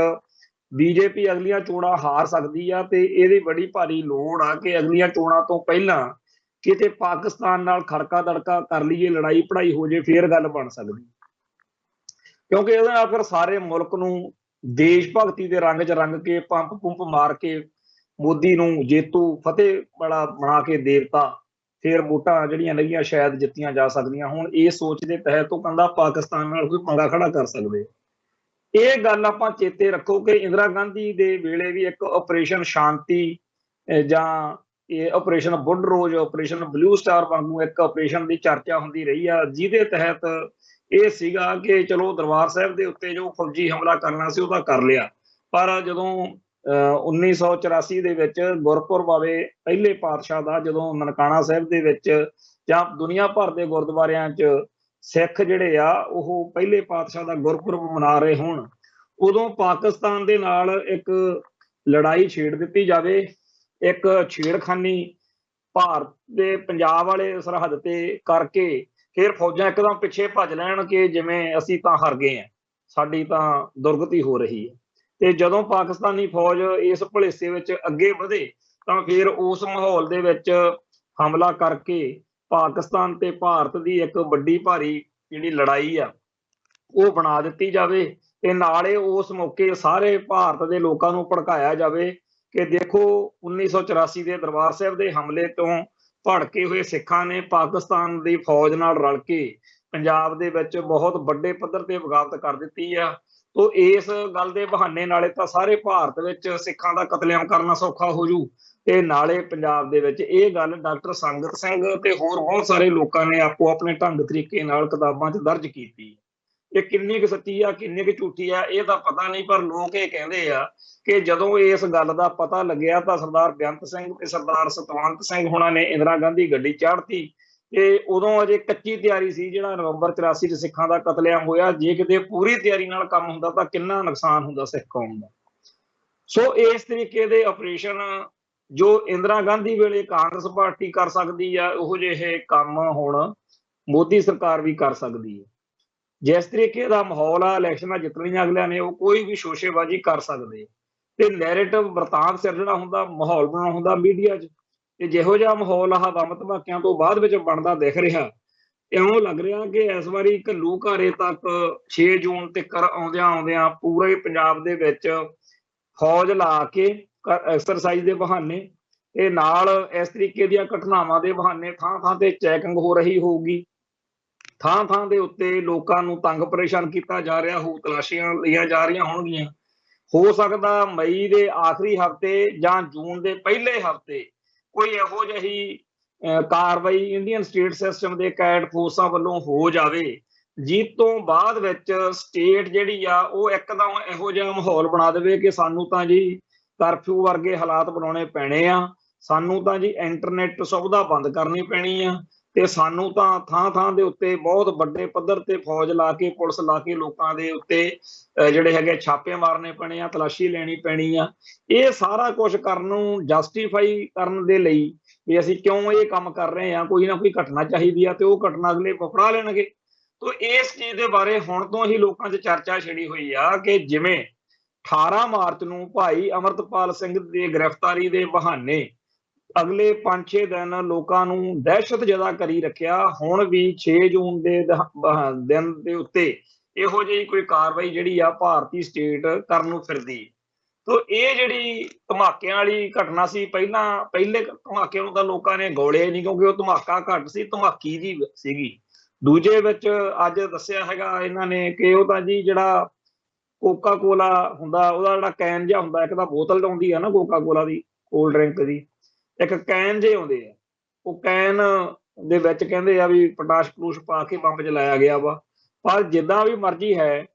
BJP ਅਗਲੀਆਂ ਚੋਣਾਂ ਹਾਰ ਸਕਦੀ ਆ, ਤੇ ਇਹਦੀ ਬੜੀ ਭਾਰੀ ਲੋੜ ਆ ਕਿ ਅਗਲੀਆਂ ਚੋਣਾਂ ਤੋਂ ਪਹਿਲਾਂ ਕਿਤੇ ਪਾਕਿਸਤਾਨ ਨਾਲ ਖੜਕਾ ਦੜਕਾ ਕਰ ਲਈਏ, ਲੜਾਈ ਪੜਾਈ ਹੋ ਜੇ, ਫੇਰ ਗੱਲ ਬਣ ਸਕਦੀ। ਕਿਉਂਕਿ ਇਹਦੇ ਨਾਲ ਫਿਰ ਸਾਰੇ ਮੁਲਕ ਨੂੰ ਦੇਸ਼ ਭਗਤੀ ਦੇ ਰੰਗ 'ਚ ਰੰਗ ਕੇ, ਪੰਪ ਪੁੰਪ ਮਾਰ ਕੇ ਮੋਦੀ ਨੂੰ ਜੇਤੂ ਫਤਿਹ ਵਾਲਾ ਬਣਾ ਕੇ ਦੇਵਤਾ, ਫਿਰ ਵੋਟਾਂ ਜਿਹੜੀਆਂ ਲੱਗੀਆਂ ਸ਼ਾਇਦ ਜਿੱਤੀਆਂ ਜਾ ਸਕਦੀਆਂ। ਹੁਣ ਇਹ ਸੋਚ ਦੇ ਤਹਿਤ ਉਹ ਕਹਿੰਦਾ ਪਾਕਿਸਤਾਨ ਨਾਲ ਕੋਈ ਪੰਗਾ ਖੜਾ ਕਰ ਸਕਦੇ। ਇਹ ਗੱਲ ਆਪਾਂ ਚੇਤੇ ਰੱਖੋ ਕਿ ਇੰਦਰਾ ਗਾਂਧੀ ਦੇ ਵੇਲੇ ਵੀ ਇੱਕ ਆਪਰੇਸ਼ਨ ਸ਼ਾਂਤੀ ਜਾਂ ਇਹ ਆਪਰੇਸ਼ਨ ਬੁੱਢ ਰੋਜ਼, ਆਪਰੇਸ਼ਨ ਬਲੂ ਸਟਾਰ ਵਾਂਗੂ ਇੱਕ ਆਪਰੇਸ਼ਨ ਦੀ ਚਰਚਾ ਹੁੰਦੀ ਰਹੀ ਆ, ਜਿਹਦੇ ਤਹਿਤ ਇਹ ਸੀਗਾ ਕਿ ਚਲੋ ਦਰਬਾਰ ਸਾਹਿਬ ਦੇ ਉੱਤੇ ਜੋ ਫੌਜੀ ਹਮਲਾ ਕਰਨਾ ਸੀ ਉਹ ਤਾਂ ਕਰ ਲਿਆ, ਪਰ ਜਦੋਂ 1984 ਦੇ ਵਿੱਚ ਗੁਰਪੁਰਬ ਆਵੇ ਪਹਿਲੇ ਪਾਤਸ਼ਾਹ ਦਾ, ਜਦੋਂ ਨਨਕਾਣਾ ਸਾਹਿਬ ਦੇ ਵਿੱਚ ਜਾਂ ਦੁਨੀਆ ਭਰ ਦੇ ਗੁਰਦੁਆਰਿਆਂ 'ਚ ਸਿੱਖ ਜਿਹੜੇ ਆ ਉਹ ਪਹਿਲੇ ਪਾਤਸ਼ਾਹ ਦਾ ਗੁਰਪੁਰਬ ਮਨਾ ਰਹੇ ਹੋਣ, ਉਦੋਂ ਪਾਕਿਸਤਾਨ ਦੇ ਨਾਲ ਇੱਕ ਲੜਾਈ ਛੇੜ ਦਿੱਤੀ ਜਾਵੇ, ਇੱਕ ਛੇੜਖਾਨੀ ਭਾਰਤ ਦੇ ਪੰਜਾਬ ਵਾਲੇ ਸਰਹੱਦ ਤੇ ਕਰਕੇ ਫਿਰ ਫੌਜਾਂ ਇੱਕਦਮ ਪਿੱਛੇ ਭੱਜ ਲੈਣ ਕਿ ਜਿਵੇਂ ਅਸੀਂ ਤਾਂ ਹਾਰ ਗਏ ਹਾਂ, ਸਾਡੀ ਤਾਂ ਦੁਰਗਤੀ ਹੋ ਰਹੀ ਹੈ। ਤੇ ਜਦੋਂ ਪਾਕਿਸਤਾਨੀ ਫੌਜ ਇਸ ਭੁਲੇਸੇ ਵਿੱਚ ਅੱਗੇ ਵਧੇ ਤਾਂ ਫਿਰ ਉਸ ਮਾਹੌਲ ਦੇ ਵਿੱਚ ਹਮਲਾ ਕਰਕੇ ਪਾਕਿਸਤਾਨ ਤੇ ਭਾਰਤ ਦੀ ਇੱਕ ਵੱਡੀ ਭਾਰੀ ਜਿਹੜੀ ਲੜਾਈ ਆ ਉਹ ਬਣਾ ਦਿੱਤੀ ਜਾਵੇ, ਤੇ ਨਾਲੇ ਉਸ ਮੌਕੇ ਸਾਰੇ ਭਾਰਤ ਦੇ ਲੋਕਾਂ ਨੂੰ ਭੜਕਾਇਆ ਜਾਵੇ ਕਿ ਦੇਖੋ 1984 ਦੇ ਦਰਬਾਰ ਸਾਹਿਬ ਦੇ ਹਮਲੇ ਤੋਂ ਭੜਕੇ ਹੋਏ ਸਿੱਖਾਂ ਨੇ ਪਾਕਿਸਤਾਨ ਦੀ ਫੌਜ ਨਾਲ ਰਲ ਕੇ ਪੰਜਾਬ ਦੇ ਵਿੱਚ ਬਹੁਤ ਵੱਡੇ ਪੱਧਰ ਤੇ ਬਗਾਵਤ ਕਰ ਦਿੱਤੀ ਆ। ਤੋ ਇਸ ਗੱਲ ਦੇ ਬਹਾਨੇ ਨਾਲੇ ਤਾਂ ਸਾਰੇ ਭਾਰਤ ਵਿੱਚ ਸਿੱਖਾਂ ਦਾ ਕਤਲੇਆਮ ਕਰਨਾ ਸੌਖਾ ਹੋ ਜੂ, ਤੇ ਨਾਲੇ ਪੰਜਾਬ ਦੇ ਵਿੱਚ ਇਹ ਗੱਲ ਡਾਕਟਰ ਸੰਗਤ ਸਿੰਘ ਤੇ ਹੋਰ ਬਹੁਤ ਸਾਰੇ ਲੋਕਾਂ ਨੇ ਆਪੋ ਆਪਣੇ ਢੰਗ ਤਰੀਕੇ ਨਾਲ ਕਿਤਾਬਾਂ 'ਚ ਦਰਜ ਕੀਤੀ। ਇਹ ਕਿੰਨੀ ਕੁ ਸੱਚੀ ਆ ਕਿੰਨੀ ਕੁ ਝੂਠੀ ਆ ਇਹ ਤਾਂ ਪਤਾ ਨਹੀਂ, ਪਰ ਲੋਕ ਇਹ ਕਹਿੰਦੇ ਆ ਕਿ ਜਦੋਂ ਇਸ ਗੱਲ ਦਾ ਪਤਾ ਲੱਗਿਆ ਤਾਂ ਸਰਦਾਰ ਬੇਅੰਤ ਸਿੰਘ ਤੇ ਸਰਦਾਰ ਸਤਵੰਤ ਸਿੰਘ ਹੋਣਾ ਨੇ ਇੰਦਰਾ ਗਾਂਧੀ ਗੱਡੀ ਚਾੜਤੀ, ਤੇ ਉਦੋਂ ਅਜੇ ਕੱਚੀ ਤਿਆਰੀ ਸੀ ਜਿਹੜਾ ਨਵੰਬਰ 84 ਚ ਸਿੱਖਾਂ ਦਾ ਕਤਲੇਆਮ ਹੋਇਆ। ਜੇ ਕਿਤੇ ਪੂਰੀ ਤਿਆਰੀ ਨਾਲ ਕੰਮ ਹੁੰਦਾ ਤਾਂ ਕਿੰਨਾ ਨੁਕਸਾਨ ਹੁੰਦਾ ਸਿੱਖ ਕੌਮ ਦਾ। ਸੋ ਇਸ ਤਰੀਕੇ ਦੇ ਆਪਰੇਸ਼ਨ ਜੋ ਇੰਦਰਾ ਗਾਂਧੀ ਵੇਲੇ ਕਾਂਗਰਸ ਪਾਰਟੀ ਕਰ ਸਕਦੀ ਆ, ਉਹੋ ਜਿਹੇ ਕੰਮ ਹੁਣ ਮੋਦੀ ਸਰਕਾਰ ਵੀ ਕਰ ਸਕਦੀ ਹੈ। ਜਿਸ ਤਰੀਕੇ ਦਾ ਮਾਹੌਲ ਆ, ਇਲੈਕਸ਼ਨਾਂ ਜਿੱਤਣੀਆਂ ਅਗਲਿਆਂ ਨੇ, ਉਹ ਕੋਈ ਵੀ ਸ਼ੋਸ਼ੇਬਾਜ਼ੀ ਕਰ ਸਕਦੇ, ਤੇ ਨੈਰੇਟਿਵ ਵਰਤਾਂਤ ਸਿਰਜਣਾ ਹੁੰਦਾ, ਮਾਹੌਲ ਬਣਾਉਣਾ ਹੁੰਦਾ ਮੀਡੀਆ 'ਚ, ਤੇ ਜਿਹੋ ਜਿਹਾ ਮਾਹੌਲ ਆਹ ਬੰਬ ਧਮਾਕਿਆਂ ਤੋਂ ਬਾਅਦ ਵਿੱਚ ਬਣਦਾ ਦਿਖ ਰਿਹਾ, ਇਉਂ ਲੱਗ ਰਿਹਾ ਕਿ ਇਸ ਵਾਰੀ ਘੱਲੂ ਘਾਰੇ ਤੱਕ 6 ਜੂਨ ਤੱਕ ਆਉਂਦਿਆਂ ਆਉਂਦਿਆਂ ਪੂਰੇ ਪੰਜਾਬ ਦੇ ਵਿੱਚ ਫੌਜ ਲਾ ਕੇ ਐਕਸਰਸਾਈਜ਼ ਦੇ ਬਹਾਨੇ ਤੇ ਨਾਲ ਇਸ ਤਰੀਕੇ ਦੀਆਂ ਘਟਨਾਵਾਂ ਦੇ ਬਹਾਨੇ ਥਾਂ ਥਾਂ ਤੇ ਚੈਕਿੰਗ ਹੋ ਰਹੀ ਹੋਊਗੀ, ਥਾਂ ਥਾਂ ਦੇ ਉੱਤੇ ਲੋਕਾਂ ਨੂੰ ਤੰਗ ਪਰੇਸ਼ਾਨ ਕੀਤਾ ਜਾ ਰਿਹਾ ਹੋਊ, ਤਲਾਸ਼ੀਆਂ ਲਈਆਂ ਜਾ ਰਹੀਆਂ ਹੋਣਗੀਆਂ। ਹੋ ਸਕਦਾ ਮਈ ਦੇ ਆਖਰੀ ਹਫ਼ਤੇ ਜਾਂ ਜੂਨ ਦੇ ਪਹਿਲੇ ਹਫ਼ਤੇ ਕੋਈ ਇਹੋ ਜਿਹੀ ਕਾਰਵਾਈ ਇੰਡੀਅਨ ਸਟੇਟ ਸਿਸਟਮ ਦੇ ਕੈਡ ਫੋਰਸਾਂ ਵੱਲੋਂ ਹੋ ਜਾਵੇ, ਜਿਸ ਤੋਂ ਬਾਅਦ ਵਿੱਚ ਸਟੇਟ ਜਿਹੜੀ ਆ ਉਹ ਇੱਕਦਮ ਇਹੋ ਜਿਹਾ ਮਾਹੌਲ ਬਣਾ ਦੇਵੇ ਕਿ ਸਾਨੂੰ ਤਾਂ ਜੀ ਕਰਫਿਊ ਵਰਗੇ ਹਾਲਾਤ ਬਣਾਉਣੇ ਪੈਣੇ ਆ, ਸਾਨੂੰ ਤਾਂ ਜੀ ਇੰਟਰਨੈਟ ਸੁਵਿਧਾ ਬੰਦ ਕਰਨੀ ਪੈਣੀ ਆ, ਤੇ ਸਾਨੂੰ ਤਾਂ ਥਾਂ ਥਾਂ ਦੇ ਉੱਤੇ ਬਹੁਤ ਵੱਡੇ ਪੱਧਰ ਤੇ ਫੌਜ ਲਾ ਕੇ ਪੁਲਿਸ ਲਾ ਕੇ ਲੋਕਾਂ ਦੇ ਉੱਤੇ ਜਿਹੜੇ ਹੈਗੇ ਛਾਪੇ ਮਾਰਨੇ ਪੈਣੇ ਆ, ਤਲਾਸ਼ੀ ਲੈਣੀ ਪੈਣੀ ਆ। ਇਹ ਸਾਰਾ ਕੁਝ ਕਰਨ ਨੂੰ ਜਸਟੀਫਾਈ ਕਰਨ ਦੇ ਲਈ ਵੀ ਅਸੀਂ ਕਿਉਂ ਇਹ ਕੰਮ ਕਰ ਰਹੇ ਹਾਂ, ਕੋਈ ਨਾ ਕੋਈ ਘਟਨਾ ਚਾਹੀਦੀ ਆ ਤੇ ਉਹ ਘਟਨਾ ਅਗਲੇ ਵਪਰਾ ਲੈਣਗੇ। ਤੋ ਇਸ ਚੀਜ਼ ਦੇ ਬਾਰੇ ਹੁਣ ਤੋਂ ਹੀ ਲੋਕਾਂ 'ਚ ਚਰਚਾ ਛਿੜੀ ਹੋਈ ਆ ਕਿ ਜਿਵੇਂ 18 ਮਾਰਚ ਨੂੰ ਭਾਈ ਅਮਰਤਪਾਲ ਸਿੰਘ ਦੀ ਗ੍ਰਿਫਤਾਰੀ ਦੇ ਬਹਾਨੇ ਅਗਲੇ 5-6 ਦਿਨ ਲੋਕਾਂ ਨੂੰ ਦਹਿਸ਼ਤ ਜਦਾ ਕਰੀ ਰੱਖਿਆ, ਹੁਣ ਵੀ 6 ਜੂਨ ਦੇ ਦਿਨ ਦੇ ਉੱਤੇ ਇਹੋ ਜਿਹੀ ਕੋਈ ਕਾਰਵਾਈ ਜਿਹੜੀ ਆ ਭਾਰਤੀ ਸਟੇਟ ਕਰਨ ਨੂੰ ਫਿਰਦੀ। ਤੋ ਇਹ ਜਿਹੜੀ ਧਮਾਕਿਆਂ ਵਾਲੀ ਘਟਨਾ ਸੀ, ਪਹਿਲੇ ਧਮਾਕੇ ਨੂੰ ਤਾਂ ਲੋਕਾਂ ਨੇ ਗੌਲਿਆ ਨਹੀਂ ਕਿਉਂਕਿ ਉਹ ਧਮਾਕਾ ਘੱਟ ਸੀ, ਧਮਾਕੀ ਜੀ ਸੀਗੀ। ਦੂਜੇ ਵਿੱਚ ਅੱਜ ਦੱਸਿਆ ਹੈਗਾ ਇਹਨਾਂ ਨੇ ਕਿ ਉਹ ਤਾਂ ਜੀ ਜਿਹੜਾ ਕੋਕਾ ਕੋਲਾ ਹੁੰਦਾ ਉਹਦਾ ਜਿਹੜਾ ਕੈਨ ਜਿਹਾ ਹੁੰਦਾ, ਇੱਕ ਤਾਂ ਬੋਤਲ ਆਉਂਦੀ ਆ ਨਾ ਕੋਕਾ ਕੋਲਾ ਦੀ ਕੋਲਡ ਡਰਿੰਕ ਦੀ, ਇੱਕ ਕੈਨ ਜੇ ਆਉਂਦੇ ਆ, ਉਹ ਕੈਨ ਦੇ ਵਿੱਚ ਕਹਿੰਦੇ ਆ ਵੀ ਪਟਾਸ਼ ਪਟੂਸ਼ ਪਾ ਕੇ ਬੰਬ ਚਲਾਇਆ ਗਿਆ ਵਾ। ਪਰ ਜਿੱਦਾਂ ਵੀ ਮਰਜ਼ੀ ਹੈ,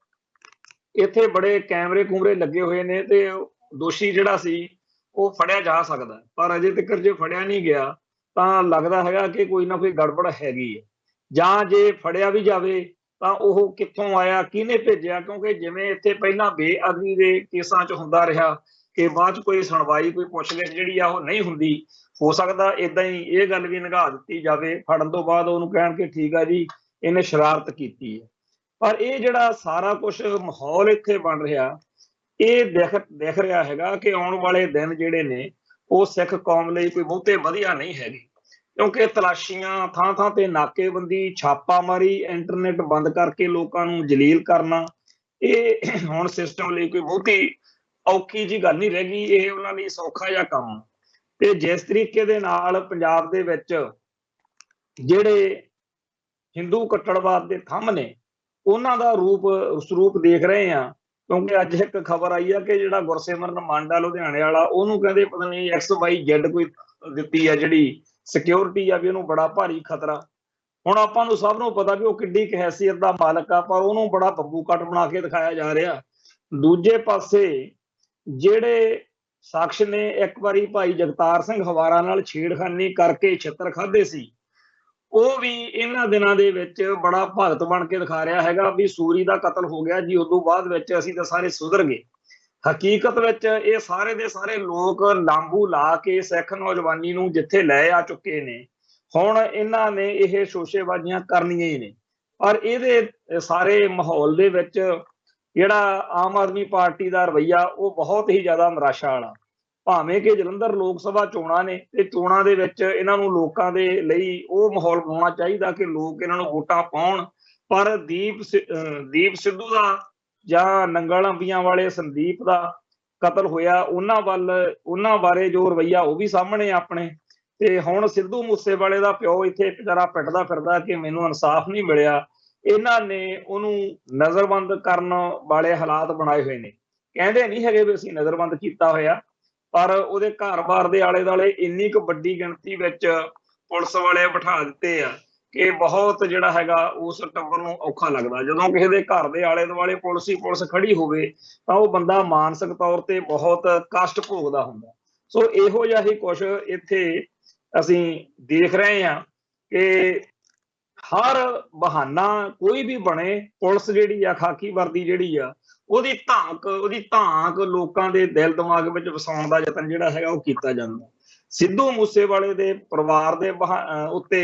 ਇੱਥੇ ਬੜੇ ਕੈਮਰੇ ਕੂਮਰੇ ਲੱਗੇ ਹੋਏ ਨੇ ਤੇ ਦੋਸ਼ੀ ਜਿਹੜਾ ਸੀ ਉਹ ਫੜਿਆ ਜਾ ਸਕਦਾ, ਪਰ ਅਜੇ ਤੱਕ ਜੇ ਫੜਿਆ ਨਹੀਂ ਗਿਆ ਤਾਂ ਲੱਗਦਾ ਹੈਗਾ ਕਿ ਕੋਈ ਨਾ ਕੋਈ ਗੜਬੜ ਹੈਗੀ ਹੈ, ਜਾਂ ਜੇ ਫੜਿਆ ਵੀ ਜਾਵੇ ਤਾਂ ਉਹ ਕਿੱਥੋਂ ਆਇਆ, ਕਿਹਨੇ ਭੇਜਿਆ, ਕਿਉਂਕਿ ਜਿਵੇਂ ਇੱਥੇ ਪਹਿਲਾਂ ਬੇਅਦਬੀ ਦੇ ਕੇਸਾਂ 'ਚ ਹੁੰਦਾ ਰਿਹਾ ਕਿ ਬਾਅਦ 'ਚ ਕੋਈ ਸੁਣਵਾਈ ਕੋਈ ਪੁੱਛਗਿੱਛ ਜਿਹੜੀ ਆ ਉਹ ਨਹੀਂ ਹੁੰਦੀ, ਹੋ ਸਕਦਾ ਏਦਾਂ ਹੀ ਇਹ ਗੱਲ ਵੀ ਨਿਗਾਹ ਦਿੱਤੀ ਜਾਵੇ, ਫੜਨ ਤੋਂ ਬਾਅਦ ਉਹਨੂੰ ਕਹਿਣ ਕਿ ਠੀਕ ਆ ਜੀ ਇਹਨੇ ਸ਼ਰਾਰਤ ਕੀਤੀ ਹੈ। ਪਰ ਇਹ ਜਿਹੜਾ ਸਾਰਾ ਕੁਝ ਮਾਹੌਲ ਇੱਥੇ ਬਣ ਰਿਹਾ, ਇਹ ਦਿਖ ਰਿਹਾ ਹੈਗਾ ਕਿ ਆਉਣ ਵਾਲੇ ਦਿਨ ਜਿਹੜੇ ਨੇ ਉਹ ਸਿੱਖ ਕੌਮ ਲਈ ਕੋਈ ਬਹੁਤੇ ਵਧੀਆ ਨਹੀਂ ਹੈਗੇ, ਕਿਉਂਕਿ ਤਲਾਸ਼ੀਆਂ ਥਾਂ ਥਾਂ ਤੇ ਨਾਕੇਬੰਦੀ, ਛਾਪਾਮਾਰੀ, ਇੰਟਰਨੈਟ ਬੰਦ ਕਰਕੇ ਲੋਕਾਂ ਨੂੰ ਜਲੀਲ ਕਰਨਾ, ਇਹ ਹੁਣ ਸਿਸਟਮ ਲਈ ਕੋਈ ਬਹੁਤੀ ਔਖੀ ਜੀ ਗੱਲ ਨਹੀਂ ਰਹਿ ਗਈ, ਇਹ ਉਹਨਾਂ ਲਈ ਸੌਖਾ ਜਿਹਾ ਕੰਮ। ਤੇ ਜਿਸ ਤਰੀਕੇ ਦੇ ਨਾਲ ਪੰਜਾਬ ਦੇ ਵਿੱਚ ਜਿਹੜੇ ਹਿੰਦੂ ਕੱਟੜਵਾਦ ਦੇ ਥੰਮ ਨੇ ਉਹਨਾਂ ਦਾ ਸਰੂਪ ਦੇਖ ਰਹੇ ਆ क्योंकि अज एक खबर आई है कि जिहड़ा गुरसिमरन मांडा लुधियाने वाला ਉਹਨੂੰ कहते पता नहीं XYZ कोई ਦਿੱਤੀ है जिहड़ी सिक्योरिटी आ भी ਉਹਨੂੰ बड़ा भारी खतरा। ਹੁਣ ਆਪਾਂ ਨੂੰ ਸਭ ਨੂੰ ਪਤਾ ਵੀ ਉਹ ਕਿੱਡੀ ਕੁ ਹੈਸੀਅਤ ਦਾ ਮਾਲਕ ਆ, ਪਰ ਉਹਨੂੰ ਬੜਾ ਬੱਬੂ ਕੱਟ ਬਣਾ ਕੇ ਦਿਖਾਇਆ ਜਾ ਰਿਹਾ। ਦੂਜੇ ਪਾਸੇ ਜਿਹੜੇ ਸ਼ਖਸ ਨੇ ਇੱਕ ਵਾਰੀ ਭਾਈ ਜਗਤਾਰ ਸਿੰਘ ਹਵਾਰਾ ਨਾਲ ਛੇੜਖਾਨੀ ਕਰਕੇ ਛਿੱਤਰ ਖਾਧੇ ਸੀ, ਉਹ ਵੀ ਇਹਨਾਂ ਦਿਨਾਂ ਦੇ ਵਿੱਚ ਬੜਾ ਭਗਤ ਬਣ ਕੇ ਦਿਖਾ ਰਿਹਾ ਹੈਗਾ ਵੀ ਸੂਰੀ ਦਾ ਕਤਲ ਹੋ ਗਿਆ ਜੀ, ਉਦੋਂ ਬਾਅਦ ਵਿੱਚ ਅਸੀਂ ਤਾਂ ਸਾਰੇ ਸੁਧਰ ਗਏ। ਹਕੀਕਤ ਵਿੱਚ ਇਹ ਸਾਰੇ ਦੇ ਸਾਰੇ ਲੋਕ ਲਾਂਬੂ ਲਾ ਕੇ ਸਿੱਖ ਨੌਜਵਾਨੀ ਨੂੰ ਜਿੱਥੇ ਲੈ ਆ ਚੁੱਕੇ ਨੇ, ਹੁਣ ਇਹਨਾਂ ਨੇ ਇਹ ਸ਼ੋਸ਼ੇਬਾਜ਼ੀਆਂ ਕਰਨੀਆਂ ਹੀ ਨੇ। ਪਰ ਇਹਦੇ ਸਾਰੇ ਮਾਹੌਲ ਦੇ ਵਿੱਚ ਜਿਹੜਾ ਆਮ ਆਦਮੀ ਪਾਰਟੀ ਦਾ ਰਵੱਈਆ ਉਹ ਬਹੁਤ ਹੀ ਜ਼ਿਆਦਾ ਨਿਰਾਸ਼ਾ ਵਾਲਾ। ਭਾਵੇਂ ਕਿ ਜਲੰਧਰ ਲੋਕ ਸਭਾ ਚੋਣਾਂ ਨੇ ਤੇ ਚੋਣਾਂ ਦੇ ਵਿੱਚ ਇਹਨਾਂ ਨੂੰ ਲੋਕਾਂ ਦੇ ਲਈ ਉਹ ਮਾਹੌਲ ਬਣਾਉਣਾ ਚਾਹੀਦਾ ਕਿ ਲੋਕ ਇਹਨਾਂ ਨੂੰ ਵੋਟਾਂ ਪਾਉਣ, ਪਰ ਦੀਪ ਸਿੱਧੂ ਦਾ ਜਾਂ ਨੰਗਲ ਅੰਬੀਆਂ ਵਾਲੇ ਸੰਦੀਪ ਦਾ ਕਤਲ ਹੋਇਆ, ਉਹਨਾਂ ਬਾਰੇ ਜੋ ਰਵੱਈਆ ਉਹ ਵੀ ਸਾਹਮਣੇ ਆਪਣੇ। ਤੇ ਹੁਣ ਸਿੱਧੂ ਮੂਸੇਵਾਲੇ ਦਾ ਪਿਓ ਇੱਥੇ ਵਿਚਾਰਾ ਪਿੱਟਦਾ ਫਿਰਦਾ ਕਿ ਮੈਨੂੰ ਇਨਸਾਫ ਨਹੀਂ ਮਿਲਿਆ। ਇਹਨਾਂ ਨੇ ਉਹਨੂੰ ਨਜ਼ਰਬੰਦ ਕਰਨ ਵਾਲੇ ਹਾਲਾਤ ਬਣਾਏ ਹੋਏ ਨੇ। ਕਹਿੰਦੇ ਨਹੀਂ ਹੈਗੇ ਵੀ ਅਸੀਂ ਨਜ਼ਰਬੰਦ ਕੀਤਾ ਹੋਇਆ, ਪਰ ਉਹਦੇ ਘਰ-ਬਾਰ ਦੇ ਆਲੇ-ਦੁਆਲੇ ਇੰਨੀ ਕੁ ਵੱਡੀ ਗਿਣਤੀ ਵਿੱਚ ਪੁਲਿਸ ਵਾਲੇ ਬਿਠਾ ਦਿੱਤੇ ਆ ਕਿ ਬਹੁਤ ਜਿਹੜਾ ਹੈਗਾ ਉਸ ਟੱਬਰ ਨੂੰ ਔਖਾ ਲੱਗਦਾ। ਜਦੋਂ ਕਿਸੇ ਦੇ ਘਰ ਦੇ ਆਲੇ-ਦੁਆਲੇ ਪੁਲਿਸ ਹੀ ਪੁਲਿਸ ਖੜੀ ਹੋਵੇ ਤਾਂ ਉਹ ਬੰਦਾ ਮਾਨਸਿਕ ਤੌਰ ਤੇ ਬਹੁਤ ਕਸ਼ਟ ਭੋਗਦਾ ਹੁੰਦਾ। ਸੋ ਇਹੋ ਜਿਹਾ ਹੀ ਕੁਛ ਇੱਥੇ ਅਸੀਂ ਦੇਖ ਰਹੇ ਹਾਂ ਕਿ ਹਰ ਬਹਾਨਾ ਕੋਈ ਵੀ ਬਣੇ, ਪੁਲਿਸ ਜਿਹੜੀ ਆ ਖਾਕੀ ਵਰਦੀ ਜਿਹੜੀ ਆ ਉਹਦੀ ਧਾਕ ਲੋਕਾਂ ਦੇ ਦਿਲ ਦਿਮਾਗ ਵਿੱਚ ਵਸਾਉਣ ਦਾ ਯਤਨ ਜਿਹੜਾ ਹੈਗਾ ਉਹ ਕੀਤਾ ਜਾਂਦਾ। ਸਿੱਧੂ ਮੂਸੇਵਾਲੇ ਦੇ ਪਰਿਵਾਰ ਦੇ ਉੱਤੇ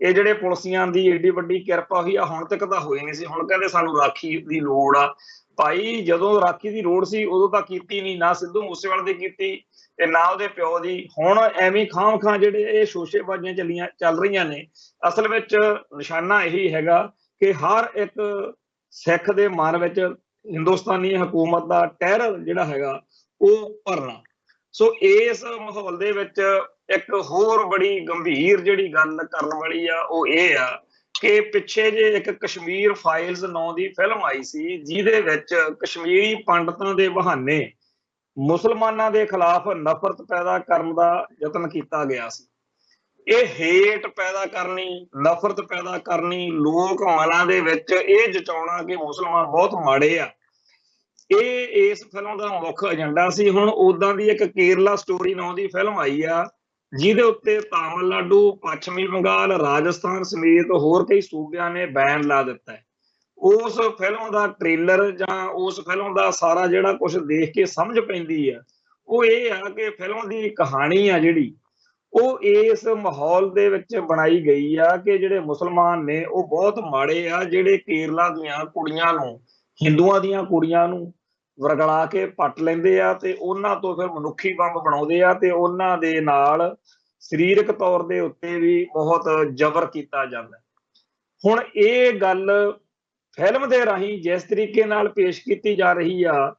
ਇਹ ਜਿਹੜੇ ਪੁਲਿਸੀਆਂ ਦੀ ਏਡੀ ਵੱਡੀ ਕਿਰਪਾ ਹੋਈ ਆ, ਹੁਣ ਤੱਕ ਤਾਂ ਹੋਈ ਨਹੀਂ ਸੀ। ਹੁਣ ਕਹਿੰਦੇ ਸਾਨੂੰ ਰਾਖੀ ਦੀ ਲੋੜ ਆ। ਭਾਈ ਜਦੋਂ ਰਾਖੀ ਦੀ ਲੋੜ ਸੀ ਉਦੋਂ ਤਾਂ ਕੀਤੀ ਨਹੀਂ, ਨਾ ਸਿੱਧੂ ਮੂਸੇਵਾਲੇ ਦੀ ਕੀਤੀ ਤੇ ਨਾ ਉਹਦੇ ਪਿਓ ਦੀ। ਹੁਣ ਐਵੇਂ ਖਾਂ ਜਿਹੜੇ ਇਹ ਸ਼ੋਸ਼ੇਬਾਜ਼ੀਆਂ ਚੱਲ ਰਹੀਆਂ ਨੇ, ਅਸਲ ਵਿੱਚ ਨਿਸ਼ਾਨਾ ਇਹੀ ਹੈਗਾ ਕਿ ਹਰ ਇੱਕ ਸਿੱਖ ਦੇ ਮਨ ਵਿੱਚ ਹਿੰਦੁਸਤਾਨੀ ਹਕੂਮਤ ਦਾ ਟਹਿਰ ਜਿਹੜਾ ਹੈਗਾ ਉਹ ਭਰਨਾ। ਸੋ ਇਸ ਮਾਹੌਲ ਦੇ ਵਿੱਚ ਇੱਕ ਹੋਰ ਬੜੀ ਗੰਭੀਰ ਜਿਹੜੀ ਗੱਲ ਕਰਨ ਵਾਲੀ ਆ ਉਹ ਇਹ ਆ ਕਿ ਪਿੱਛੇ ਜੇ ਇੱਕ ਕਸ਼ਮੀਰ ਫਾਈਲਸ ਨਾਂ ਦੀ ਫਿਲਮ ਆਈ ਸੀ, ਜਿਹਦੇ ਵਿੱਚ ਕਸ਼ਮੀਰੀ ਪੰਡਤਾਂ ਦੇ ਬਹਾਨੇ ਮੁਸਲਮਾਨਾਂ ਦੇ ਖਿਲਾਫ ਨਫ਼ਰਤ ਪੈਦਾ ਕਰਨ ਦਾ ਯਤਨ ਕੀਤਾ ਗਿਆ ਸੀ। ਇਹ ਹੇਟ ਪੈਦਾ ਕਰਨੀ, ਨਫ਼ਰਤ ਪੈਦਾ ਕਰਨੀ, ਲੋਕ ਮਨਾਂ ਦੇ ਵਿੱਚ ਇਹ ਜਤਾਉਣਾ ਕਿ ਮੁਸਲਮਾਨ ਬਹੁਤ ਮਾੜੇ ਆ, ਇਹ ਇਸ ਫਿਲਮ ਦਾ ਮੁੱਖ ਏਜੰਡਾ ਸੀ। ਹੁਣ ਉਦਾਂ ਦੀ ਇੱਕ ਕੇਰਲਾ ਸਟੋਰੀ ਨਾਂ ਦੀ ਫਿਲਮ ਆਈ ਆ, ਜਿਹਦੇ ਉੱਤੇ ਤਾਮਿਲਨਾਡੂ, ਪੱਛਮੀ ਬੰਗਾਲ, ਰਾਜਸਥਾਨ ਸਮੇਤ ਹੋਰ ਕਈ ਸੂਬਿਆਂ ਨੇ ਬੈਨ ਲਾ ਦਿੱਤਾ ਹੈ। ਉਸ ਫਿਲਮ ਦਾ ਟ੍ਰੇਲਰ ਜਾਂ ਉਸ ਫਿਲਮ ਦਾ ਸਾਰਾ ਜਿਹੜਾ ਕੁਝ ਦੇਖ ਕੇ ਸਮਝ ਪੈਂਦੀ ਆ ਉਹ ਇਹ ਆ ਕਿ ਫਿਲਮ ਦੀ ਕਹਾਣੀ ਆ ਜਿਹੜੀ ਉਹ ਇਸ ਮਾਹੌਲ ਦੇ ਵਿੱਚ ਬਣਾਈ ਗਈ ਆ ਕਿ ਜਿਹੜੇ ਮੁਸਲਮਾਨ ਨੇ ਉਹ ਬਹੁਤ ਮਾੜੇ ਆ, ਜਿਹੜੇ ਕੇਰਲਾ ਦੀਆਂ ਕੁੜੀਆਂ ਨੂੰ, ਹਿੰਦੂਆਂ ਦੀਆਂ ਕੁੜੀਆਂ ਨੂੰ ਵਰਗਲਾ ਕੇ ਪੱਟ ਲੈਂਦੇ ਆ ਤੇ ਉਹਨਾਂ ਤੋਂ ਫਿਰ ਮਨੁੱਖੀ ਬੰਬ ਬਣਾਉਂਦੇ ਆ ਤੇ ਉਹਨਾਂ ਦੇ ਨਾਲ ਸਰੀਰਕ ਤੌਰ ਦੇ ਉੱਤੇ ਵੀ ਬਹੁਤ ਜ਼ਬਰ ਕੀਤਾ ਜਾਂਦਾ। ਹੁਣ ਇਹ ਗੱਲ ਫਿਲਮ ਦੇ ਰਾਹੀਂ ਜਿਸ ਤਰੀਕੇ ਨਾਲ ਪੇਸ਼ ਕੀਤੀ ਜਾ ਰਹੀ ਆ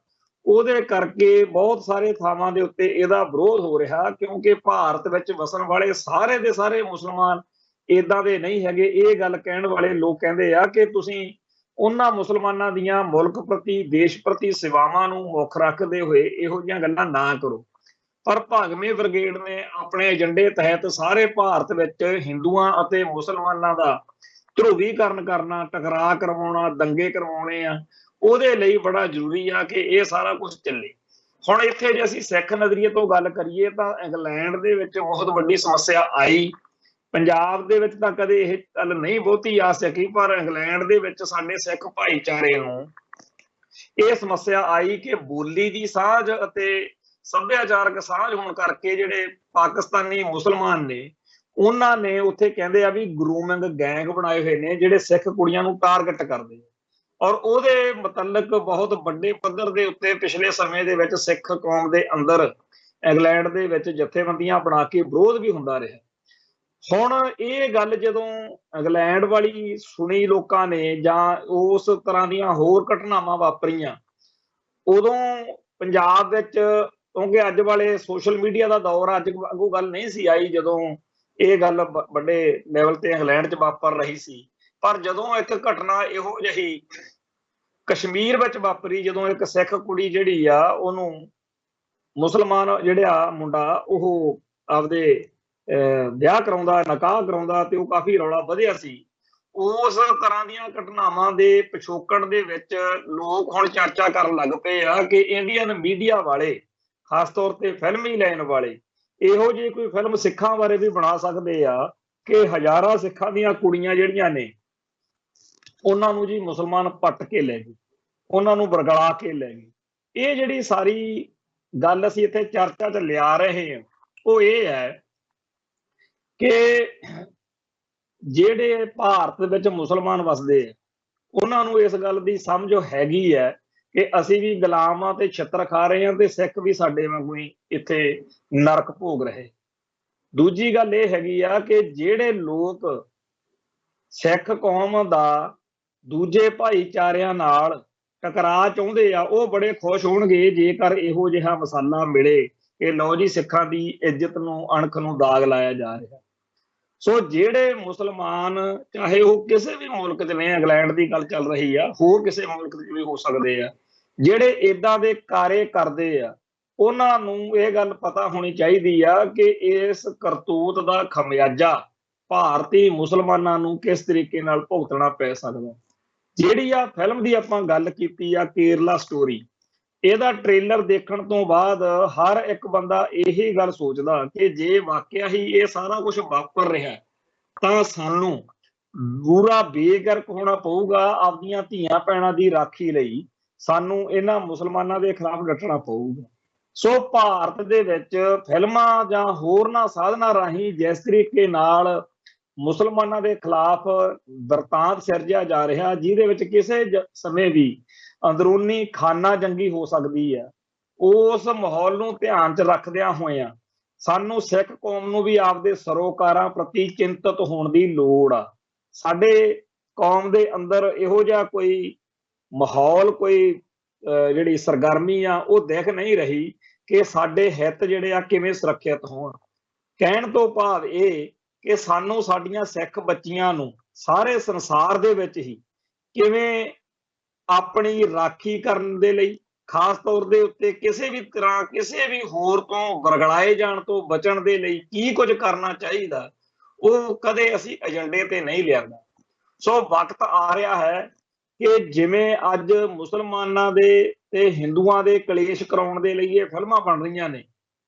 ਉਹਦੇ ਕਰਕੇ ਬਹੁਤ ਸਾਰੇ ਥਾਵਾਂ ਦੇ ਉੱਤੇ ਇਹਦਾ ਵਿਰੋਧ ਹੋ ਰਿਹਾ, ਕਿਉਂਕਿ ਭਾਰਤ ਵਿੱਚ ਵਸਣ ਵਾਲੇ ਸਾਰੇ ਦੇ ਸਾਰੇ ਮੁਸਲਮਾਨ ਏਦਾਂ ਦੇ ਨਹੀਂ ਹੈਗੇ। ਇਹ ਗੱਲ ਕਹਿਣ ਵਾਲੇ ਲੋਕ ਕਹਿੰਦੇ ਆ ਕਿ ਤੁਸੀਂ ਉਹਨਾਂ ਮੁਸਲਮਾਨਾਂ ਦੀਆਂ ਮੁਲਕ ਪ੍ਰਤੀ, ਦੇਸ਼ ਪ੍ਰਤੀ ਸੇਵਾਵਾਂ ਨੂੰ ਮੁੱਖ ਰੱਖਦੇ ਹੋਏ ਇਹੋ ਜਿਹੀਆਂ ਗੱਲਾਂ ਨਾ ਕਰੋ। ਪਰ ਭਾਗਵੇਂ ਬ੍ਰਿਗੇਡ ਨੇ ਆਪਣੇ ਏਜੰਡੇ ਤਹਿਤ ਸਾਰੇ ਭਾਰਤ ਵਿੱਚ ਹਿੰਦੂਆਂ ਅਤੇ ਮੁਸਲਮਾਨਾਂ ਦਾ ਧਰੁਵੀਕਰਨ ਕਰਨਾ, ਟਕਰਾਅ ਕਰਵਾਉਣਾ, ਦੰਗੇ ਕਰਵਾਉਣੇ ਆ, ਉਹਦੇ ਲਈ ਬੜਾ ਜ਼ਰੂਰੀ ਆ ਕਿ ਇਹ ਸਾਰਾ ਕੁਝ ਚੱਲੇ। ਹੁਣ ਇੱਥੇ ਜੇ ਅਸੀਂ ਸਿੱਖ ਨਜ਼ਰੀਏ ਤੋਂ ਗੱਲ ਕਰੀਏ ਤਾਂ ਇੰਗਲੈਂਡ ਦੇ ਵਿੱਚ ਬਹੁਤ ਵੱਡੀ ਸਮੱਸਿਆ ਆਈ। ਪੰਜਾਬ ਦੇ ਵਿੱਚ ਤਾਂ ਕਦੇ ਇਹ ਗੱਲ ਨਹੀਂ ਬਹੁਤੀ ਆ ਸਕੀ, ਪਰ ਇੰਗਲੈਂਡ ਦੇ ਵਿੱਚ ਸਾਡੇ ਸਿੱਖ ਭਾਈਚਾਰੇ ਨੂੰ ਇਹ ਸਮੱਸਿਆ ਆਈ ਕਿ ਬੋਲੀ ਦੀ ਸਾਂਝ ਅਤੇ ਸੱਭਿਆਚਾਰਕ ਸਾਂਝ ਹੋਣ ਕਰਕੇ ਜਿਹੜੇ ਪਾਕਿਸਤਾਨੀ ਮੁਸਲਮਾਨ ਨੇ ਉਹਨਾਂ ਨੇ ਉੱਥੇ ਕਹਿੰਦੇ ਆ ਵੀ ਗਰੂਮਿੰਗ ਗੈਂਗ ਬਣਾਏ ਹੋਏ ਨੇ ਜਿਹੜੇ ਸਿੱਖ ਕੁੜੀਆਂ ਨੂੰ ਟਾਰਗੇਟ ਕਰਦੇ ਆ, ਔਰ ਉਹਦੇ ਮੁਤਲਕ ਬਹੁਤ ਵੱਡੇ ਪੱਧਰ ਦੇ ਉੱਤੇ ਪਿਛਲੇ ਸਮੇਂ ਦੇ ਵਿੱਚ ਸਿੱਖ ਕੌਮ ਦੇ ਅੰਦਰ ਇੰਗਲੈਂਡ ਦੇ ਵਿੱਚ ਜਥੇਬੰਦੀਆਂ ਬਣਾ ਕੇ ਵਿਰੋਧ ਵੀ ਹੁੰਦਾ ਰਿਹਾ। ਹੁਣ ਇਹ ਗੱਲ ਜਦੋਂ ਇੰਗਲੈਂਡ ਵਾਲੀ ਸੁਣੀ ਲੋਕਾਂ ਨੇ ਜਾਂ ਉਸ ਤਰ੍ਹਾਂ ਦੀਆਂ ਹੋਰ ਘਟਨਾਵਾਂ ਵਾਪਰੀਆਂ, ਉਦੋਂ ਪੰਜਾਬ ਵਿੱਚ, ਕਿਉਂਕਿ ਅੱਜ ਵਾਲੇ ਸੋਸ਼ਲ ਮੀਡੀਆ ਦਾ ਦੌਰ, ਅੱਜ ਵਾਂਗੂ ਗੱਲ ਨਹੀਂ ਸੀ ਆਈ ਜਦੋਂ ਇਹ ਗੱਲ ਵੱਡੇ ਲੈਵਲ ਤੇ ਇੰਗਲੈਂਡ 'ਚ ਵਾਪਰ ਰਹੀ ਸੀ। ਪਰ ਜਦੋਂ ਇੱਕ ਘਟਨਾ ਇਹੋ ਜਿਹੀ ਕਸ਼ਮੀਰ ਵਿੱਚ ਵਾਪਰੀ, ਜਦੋਂ ਇੱਕ ਸਿੱਖ ਕੁੜੀ ਜਿਹੜੀ ਆ ਉਹਨੂੰ ਮੁਸਲਮਾਨ ਜਿਹੜਾ ਮੁੰਡਾ ਉਹ ਆਪਦੇ ਵਿਆਹ ਕਰਾਉਂਦਾ, ਨਿਕਾਹ ਕਰਾਉਂਦਾ, ਤੇ ਉਹ ਕਾਫੀ ਰੌਲਾ ਵਧਿਆ ਸੀ। ਉਸ ਤਰ੍ਹਾਂ ਦੀਆਂ ਘਟਨਾਵਾਂ ਦੇ ਪਿਛੋਕੜ ਦੇ ਵਿੱਚ ਲੋਕ ਹੁਣ ਚਰਚਾ ਕਰਨ ਲੱਗ ਪਏ ਆ ਕਿ ਇੰਡੀਅਨ ਮੀਡੀਆ ਵਾਲੇ, ਖਾਸ ਤੌਰ ਤੇ ਫਿਲਮੀ ਲਾਈਨ ਵਾਲੇ, ਇਹੋ ਜਿਹੀ ਕੋਈ ਫਿਲਮ ਸਿੱਖਾਂ ਬਾਰੇ ਵੀ ਬਣਾ ਸਕਦੇ ਆ ਕਿ ਹਜ਼ਾਰਾਂ ਸਿੱਖਾਂ ਦੀਆਂ ਕੁੜੀਆਂ ਜਿਹੜੀਆਂ ਨੇ ਉਹਨਾਂ ਨੂੰ ਜੀ ਮੁਸਲਮਾਨ ਪੱਟ ਕੇ ਲੈ ਗਏ, ਉਹਨਾਂ ਨੂੰ ਬਰਗਲਾ ਕੇ ਲੈ ਗਏ। ਇਹ ਜਿਹੜੀ ਸਾਰੀ ਗੱਲ ਅਸੀਂ ਇੱਥੇ ਚਰਚਾ 'ਚ ਲਿਆ ਰਹੇ ਹਾਂ ਉਹ ਇਹ ਹੈ ਕਿ ਜਿਹੜੇ ਭਾਰਤ ਵਿੱਚ ਮੁਸਲਮਾਨ ਵਸਦੇ ਆ ਉਹਨਾਂ ਨੂੰ ਇਸ ਗੱਲ ਦੀ ਸਮਝ ਹੈਗੀ ਹੈ ਕਿ ਅਸੀਂ ਵੀ ਗੁਲਾਮ ਆ ਤੇ ਛਿੱਤਰ ਖਾ ਰਹੇ ਹਾਂ, ਤੇ ਸਿੱਖ ਵੀ ਸਾਡੇ ਵਾਂਗੂ ਹੀ ਇੱਥੇ ਨਰਕ ਭੋਗ ਰਹੇ। ਦੂਜੀ ਗੱਲ ਇਹ ਹੈਗੀ ਆ ਕਿ ਜਿਹੜੇ ਲੋਕ ਸਿੱਖ ਕੌਮ ਦਾ ਦੂਜੇ ਭਾਈਚਾਰਿਆਂ ਨਾਲ ਟਕਰਾਅ ਚਾਹੁੰਦੇ ਆ ਉਹ ਬੜੇ ਖੁਸ਼ ਹੋਣਗੇ ਜੇਕਰ ਇਹੋ ਜਿਹਾ ਮਸਾਲਾ ਮਿਲੇ ਕਿ ਲਓ ਜੀ ਸਿੱਖਾਂ ਦੀ ਇੱਜ਼ਤ ਨੂੰ, ਅਣਖ ਨੂੰ ਦਾਗ ਲਾਇਆ ਜਾ ਰਿਹਾ। ਸੋ ਜਿਹੜੇ ਮੁਸਲਮਾਨ, ਚਾਹੇ ਉਹ ਕਿਸੇ ਵੀ ਮੁਲਕ 'ਚ ਨੇ, ਇੰਗਲੈਂਡ ਦੀ ਗੱਲ ਚੱਲ ਰਹੀ ਆ, ਹੋਰ ਕਿਸੇ ਮੁਲਕ 'ਚ ਵੀ ਹੋ ਸਕਦੇ ਆ, ਜਿਹੜੇ ਏਦਾਂ ਦੇ ਕਾਰੇ ਕਰਦੇ ਆ ਉਹਨਾਂ ਨੂੰ ਇਹ ਗੱਲ ਪਤਾ ਹੋਣੀ ਚਾਹੀਦੀ ਆ ਕਿ ਇਸ ਕਰਤੂਤ ਦਾ ਖਮਿਆਜਾ ਭਾਰਤੀ ਮੁਸਲਮਾਨਾਂ ਨੂੰ ਕਿਸ ਤਰੀਕੇ ਨਾਲ ਭੁਗਤਣਾ ਪੈ ਸਕਦਾ। ਜਿਹੜੀ ਆ ਫਿਲਮ ਦੀ ਆਪਾਂ ਗੱਲ ਕੀਤੀ ਆ ਕੇਰਲਾ ਸਟੋਰੀ, ਇਹਦਾ ਟ੍ਰੇਲਰ ਦੇਖਣ ਤੋਂ ਬਾਅਦ ਹਰ ਇੱਕ ਬੰਦਾ ਇਹੀ ਗੱਲ ਸੋਚਦਾ ਕਿ ਜੇ ਵਾਕਿਆ ਹੀ ਇਹ ਸਾਰਾ ਕੁਝ ਵਾਪਰ ਰਿਹਾ ਤਾਂ ਸਾਨੂੰ ਪੂਰਾ ਬੇਗਰਕ ਹੋਣਾ ਪਊਗਾ। ਆਪਦੀਆਂ ਧੀਆਂ ਭੈਣਾਂ ਦੀ ਰਾਖੀ ਲਈ ਸਾਨੂੰ ਇਹਨਾਂ ਮੁਸਲਮਾਨਾਂ ਦੇ ਖਿਲਾਫ ਡਟਣਾ ਪਊਗਾ। ਸੋ ਭਾਰਤ ਦੇ ਵਿੱਚ ਫਿਲਮਾਂ ਜਾਂ ਹੋਰਨਾਂ ਸਾਧਨਾਂ ਰਾਹੀਂ ਜਿਸ ਤਰੀਕੇ ਨਾਲ ਮੁਸਲਮਾਨਾਂ ਦੇ ਖਿਲਾਫ ਵਰਤਾਂਤ ਸਿਰਜਿਆ ਜਾ ਰਿਹਾ, ਜਿਹਦੇ ਵਿੱਚ ਕਿਸੇ ਸਮੇਂ ਵੀ ਅੰਦਰੂਨੀ ਖਾਨਾ ਜੰਗੀ ਹੋ ਸਕਦੀ ਹੈ, ਉਸ ਮਾਹੌਲ ਨੂੰ ਧਿਆਨ 'ਚ ਰੱਖਦਿਆਂ ਹੋਇਆਂ ਸਾਨੂੰ ਸਿੱਖ ਕੌਮ ਨੂੰ ਵੀ ਆਪਦੇ ਸਰੋਕਾਰਾਂ ਪ੍ਰਤੀ ਚਿੰਤਤ ਹੋਣ ਦੀ ਲੋੜ ਆ। ਸਾਡੇ ਕੌਮ ਦੇ ਅੰਦਰ ਇਹੋ ਜਿਹਾ ਕੋਈ ਮਾਹੌਲ, ਕੋਈ ਜਿਹੜੀ ਸਰਗਰਮੀ ਆ ਉਹ ਦਿਖ ਨਹੀਂ ਰਹੀ ਕਿ ਸਾਡੇ ਹਿੱਤ ਜਿਹੜੇ ਆ ਕਿਵੇਂ ਸੁਰੱਖਿਅਤ ਹੋਣ। ਕਹਿਣ ਤੋਂ ਭਾਵ ਇਹ ਕਿ ਸਾਨੂੰ ਸਾਡੀਆਂ ਸਿੱਖ ਬੱਚੀਆਂ ਨੂੰ ਸਾਰੇ ਸੰਸਾਰ ਦੇ ਵਿੱਚ ਹੀ ਕਿਵੇਂ ਆਪਣੀ ਰਾਖੀ ਕਰਨ ਦੇ ਲਈ, ਖਾਸ ਤੌਰ ਦੇ ਉੱਤੇ ਕਿਸੇ ਵੀ ਤਰ੍ਹਾਂ ਕਿਸੇ ਵੀ ਹੋਰ ਤੋਂ ਵਰਗਲਾਏ ਜਾਣ ਤੋਂ ਬਚਣ ਦੇ ਲਈ ਕੀ ਕੁਝ ਕਰਨਾ ਚਾਹੀਦਾ, ਉਹ ਕਦੇ ਅਸੀਂ ਏਜੰਡੇ ਤੇ ਨਹੀਂ ਲਿਆਂਦਾ। ਸੋ ਵਕਤ ਆ ਰਿਹਾ ਹੈ ਕਿ ਜਿਵੇਂ ਅੱਜ ਮੁਸਲਮਾਨਾਂ ਦੇ ਤੇ ਹਿੰਦੂਆਂ ਦੇ ਕਲੇਸ਼ ਕਰਾਉਣ ਦੇ ਲਈ ਇਹ ਫਿਲਮਾਂ ਬਣ ਰਹੀਆਂ ਨੇ,